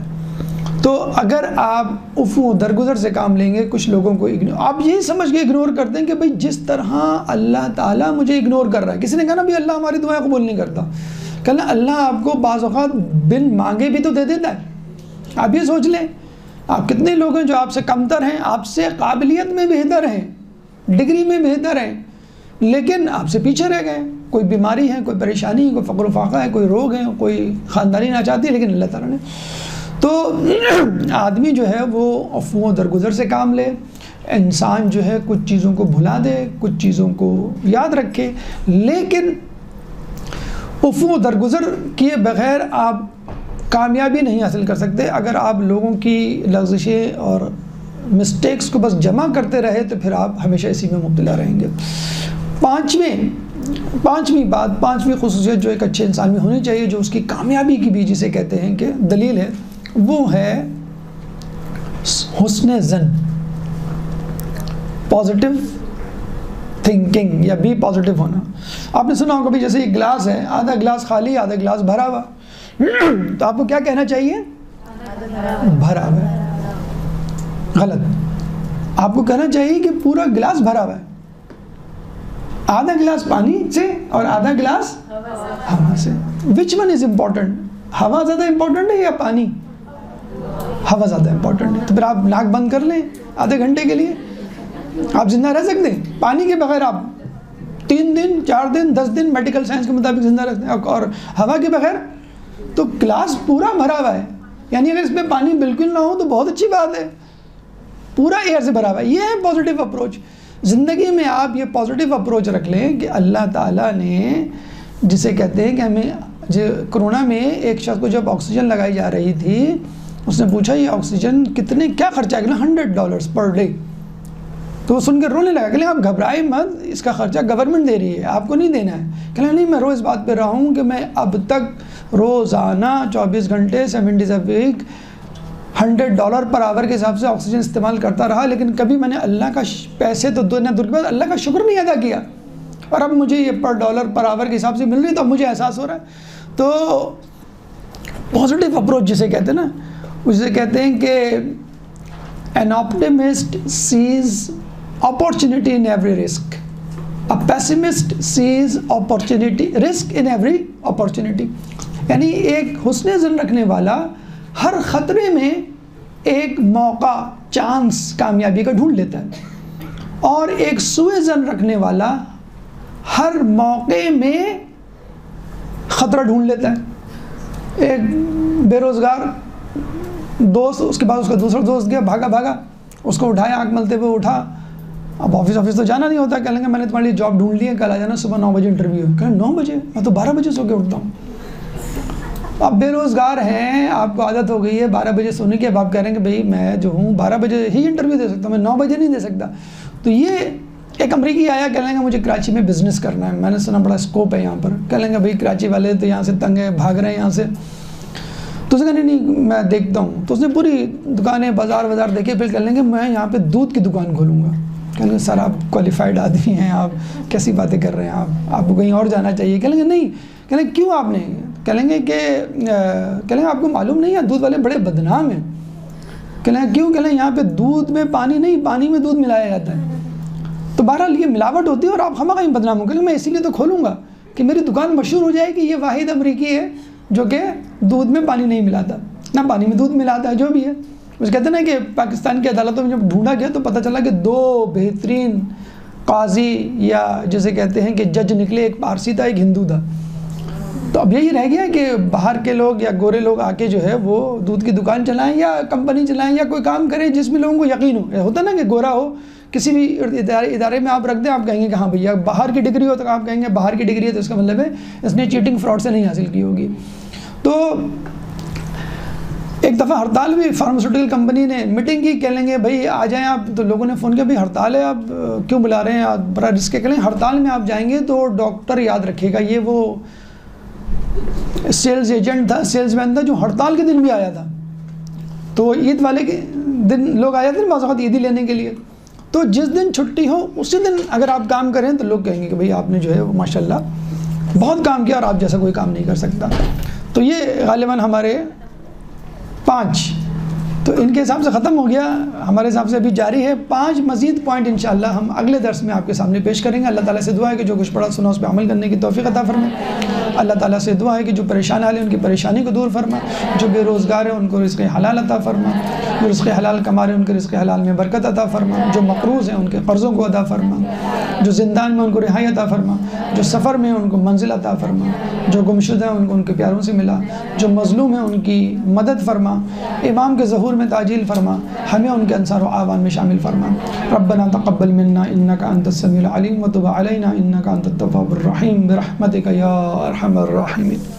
تو اگر آپ افو درگزر سے کام لیں گے, کچھ لوگوں کو آپ یہی سمجھ کے اگنور کرتے ہیں کہ بھئی جس طرح اللہ تعالیٰ مجھے اگنور کر رہا ہے. کسی نے کہا نا بھی اللہ ہماری دعائیں قبول نہیں کرتا. کہنا اللہ آپ کو بعض اوقات بن مانگے بھی تو دے دیتا ہے. آپ یہ سوچ لیں, آپ کتنے لوگ ہیں جو آپ سے کمتر ہیں, آپ سے قابلیت میں بہتر ہیں, ڈگری میں بہتر ہیں, لیکن آپ سے پیچھے رہ گئے. کوئی بیماری ہے, کوئی پریشانی ہے, کوئی فقر و فاقہ ہے, کوئی روگ ہے, کوئی خاندانی ناچاتی ہے, لیکن اللہ تعالیٰ نے. تو آدمی جو ہے وہ افو درگزر سے کام لے. انسان جو ہے کچھ چیزوں کو بھلا دے, کچھ چیزوں کو یاد رکھے, لیکن افو درگزر کیے بغیر آپ کامیابی نہیں حاصل کر سکتے. اگر آپ لوگوں کی لغزشیں اور مسٹیکس کو بس جمع کرتے رہے تو پھر آپ ہمیشہ اسی میں مبتلا رہیں گے. پانچویں بات، پانچویں خصوصیت جو ایک اچھے انسان میں ہونی چاہیے، جو اس کی کامیابی کی بھی جسے کہتے ہیں کہ دلیل ہے، وہ ہے حسن ظن، پازیٹیو تھنکنگ یا بی پازیٹیو ہونا۔ آپ نے سنا ہوگا بھی جیسے یہ گلاس ہے، آدھا گلاس خالی آدھا گلاس بھرا ہوا، تو آپ کو کیا کہنا چاہیے؟ بھرا ہوا ہے۔ غلط، آپ کو کہنا چاہیے کہ پورا گلاس بھرا ہوا ہے، آدھا گلاس پانی سے اور آدھا گلاس ہوا سے۔ Which one is important? ہوا زیادہ امپورٹنٹ ہے یا پانی؟ ہوا زیادہ امپورٹنٹ ہے۔ تو پھر آپ ناک بند کر لیں آدھے گھنٹے کے لیے، آپ زندہ رہ سکتے ہیں؟ پانی کے بغیر آپ 3 دن 4 دن 10 دن میڈیکل سائنس کے مطابق زندہ رہتے ہیں، اور ہوا کے بغیر؟ تو گلاس پورا بھرا ہوا ہے، یعنی اگر اس میں پانی بالکل نہ ہو تو بہت اچھی بات ہے، پورا ایئر سے بھرا ہوا ہے۔ یہ ہے پازیٹیو اپروچ۔ زندگی میں آپ یہ پازیٹیو اپروچ رکھ لیں کہ اللہ تعالیٰ نے جسے کہتے ہیں کہ ہمیں کرونا میں ایک شخص کو جب آکسیجن لگائی جا رہی تھی، اس نے پوچھا یہ آکسیجن کیا خرچہ ہے؟ $100 پر ڈے۔ تو وہ سن کے رونے لگا، کہ آپ گھبرائے مت، اس کا خرچہ گورنمنٹ دے رہی ہے، آپ کو نہیں دینا ہے۔ کہ نہیں، میں روز بات پہ رہا ہوں کہ میں اب تک روزانہ 24 گھنٹے 7 days a week $100 پر آور کے حساب سے آکسیجن استعمال کرتا رہا، لیکن کبھی میں نے اللہ کا پیسے تو دنیا دور کے بعد اللہ کا شکر نہیں ادا کیا، اور اب مجھے یہ $1 پر آور کے حساب سے مل رہی ہے، تو اب مجھے احساس ہو رہا ہے۔ تو پازیٹیو اپروچ جسے کہتے ہیں نا، اسے کہتے ہیں کہ an optimist sees opportunity in every risk, a pessimist sees risk in every opportunity۔ یعنی ایک حسن ظن رکھنے والا ہر خطرے میں ایک موقع، چانس کامیابی کا ڈھونڈ لیتا ہے، اور ایک سوء ظن رکھنے والا ہر موقع میں خطرہ ڈھونڈ لیتا ہے۔ ایک بے روزگار دوست، اس کے بعد اس کا دوسرا دوست گیا، بھاگا، اس کو اٹھایا، آنکھ ملتے ہوئے اٹھا، اب آفس تو جانا نہیں ہوتا، کہہ لیں گے میں نے تمہاری جاب ڈھونڈ لی ہے، کل آ جانا صبح 9 بجے انٹرویو ہے۔ کہیں 9 بجے؟ میں تو 12 بجے سو کے اٹھتا ہوں۔ آپ بے روزگار ہیں، آپ کو عادت ہو گئی ہے 12 بجے سونے کی، اب آپ کہہ رہے ہیں کہ بھائی میں جو ہوں 12 بجے ہی انٹرویو دے سکتا ہوں، میں 9 بجے نہیں دے سکتا۔ تو یہ ایک امریکی آیا، کہہ لیں گے مجھے کراچی میں بزنس کرنا ہے، میں نے سنا بڑا اسکوپ ہے یہاں پر، کہہ لیں گے بھائی کراچی والے تو یہاں سے تنگ ہیں، بھاگ رہے ہیں یہاں سے۔ تو اس نے کہا نہیں میں دیکھتا ہوں۔ تو اس نے پوری دکانیں بازار دیکھے، پھر کہہ لیں گے میں یہاں پہ دودھ کی دکان کھولوں گا۔ کہیں گے سر آپ کوالیفائڈ آدمی ہیں، آپ کیسی باتیں کر رہے ہیں، آپ کو کہیں اور جانا چاہیے۔ کہیں گے نہیں، کہیں گے کیوں آپ نے؟ کہیں گے کہ آپ کو معلوم نہیں ہے دودھ والے بڑے بدنام ہیں۔ کہیں گے کیوں؟ کہیں یہاں پہ دودھ میں پانی نہیں، پانی میں دودھ ملایا جاتا ہے، تو بہرحال یہ ملاوٹ ہوتی ہے اور آپ خواہ کہیں بدنام ہو۔ کہیں میں اسی لیے تو کھولوں گا کہ میری دکان مشہور ہو جائے کہ یہ واحد امریکی ہے جو کہ دودھ میں پانی نہیں ملاتا، نہ پانی میں دودھ ملاتا ہے، جو بھی ہے۔ اس کہتے ہیں نا کہ پاکستان کی عدالتوں میں جب ڈھونڈا گیا تو پتہ چلا کہ 2 بہترین قاضی یا جسے کہتے ہیں کہ جج نکلے، ایک پارسی تھا، ایک ہندو تھا۔ تو اب یہی رہ گیا کہ باہر کے لوگ یا گورے لوگ آ کے جو ہے وہ دودھ کی دکان چلائیں یا کمپنی چلائیں یا کوئی کام کریں جس میں لوگوں کو یقین ہو۔ ہوتا نا کہ گورا ہو کسی بھی ادارے میں آپ رکھ دیں، آپ کہیں گے کہ ہاں بھیا باہر کی ڈگری ہو، تو آپ کہیں گے باہر کی ڈگری ہے تو اس کا مطلب ہے اس نے چیٹنگ فراڈ سے نہیں حاصل کی ہوگی۔ تو ایک دفعہ ہڑتال ہوئی، فارماسیوٹیکل کمپنی نے میٹنگ کی، کہہ لیں گے بھائی آ جائیں آپ، تو لوگوں نے فون کیا بھائی ہڑتال ہے، آپ کیوں بلا رہے ہیں، آپ بڑا رسک ہے۔ کہہ لیں ہڑتال میں آپ جائیں گے تو ڈاکٹر یاد رکھے گا، یہ وہ سیلز ایجنٹ تھا، سیلز مین تھا جو ہڑتال کے دن بھی آیا تھا۔ تو عید والے کے دن لوگ آ جاتے ہیں بعض اوقات عیدی لینے کے لیے، تو جس دن چھٹی ہو اسی دن اگر آپ کام کریں تو لوگ کہیں گے کہ بھئی آپ نے جو ہے وہ ماشاءاللہ بہت کام کیا اور آپ جیسا کوئی کام نہیں کر سکتا۔ تو یہ غالباً ہمارے 5 تو ان کے حساب سے ختم ہو گیا، ہمارے حساب سے ابھی جاری ہے 5 مزید پوائنٹ انشاءاللہ ہم اگلے درس میں آپ کے سامنے پیش کریں گے۔ اللہ تعالیٰ سے دعا ہے کہ جو کچھ پڑھا سنا اس پہ عمل کرنے کی توفیق عطا فرمائے۔ اللہ تعالیٰ سے دعا ہے کہ جو پریشان حال ہیں ان کی پریشانی کو دور فرما، جو بے روزگار ہیں ان کو رزق حلال عطا فرما، جو رزق حلال کما رہے ہیں ان کے رزق حلال میں برکت عطا فرما، جو مقروض ہیں ان کے قرضوں کو ادا فرما، جو زندان میں ان کو رہائی عطا فرما، جو سفر میں ان کو منزل عطا فرما، جو گمشدہ ہیں ان کو ان کے پیاروں سے ملا، جو مظلوم ہیں ان کی مدد فرما، امام کے ظہور میں تعجیل فرما، ہمیں ان کے انصار و اعوان میں شامل فرما۔ ربنا تقبل منا انک انت السمیع العلیم وتب علینا انک انت التواب الرحیم برحمتک یا ارحم الراحمین۔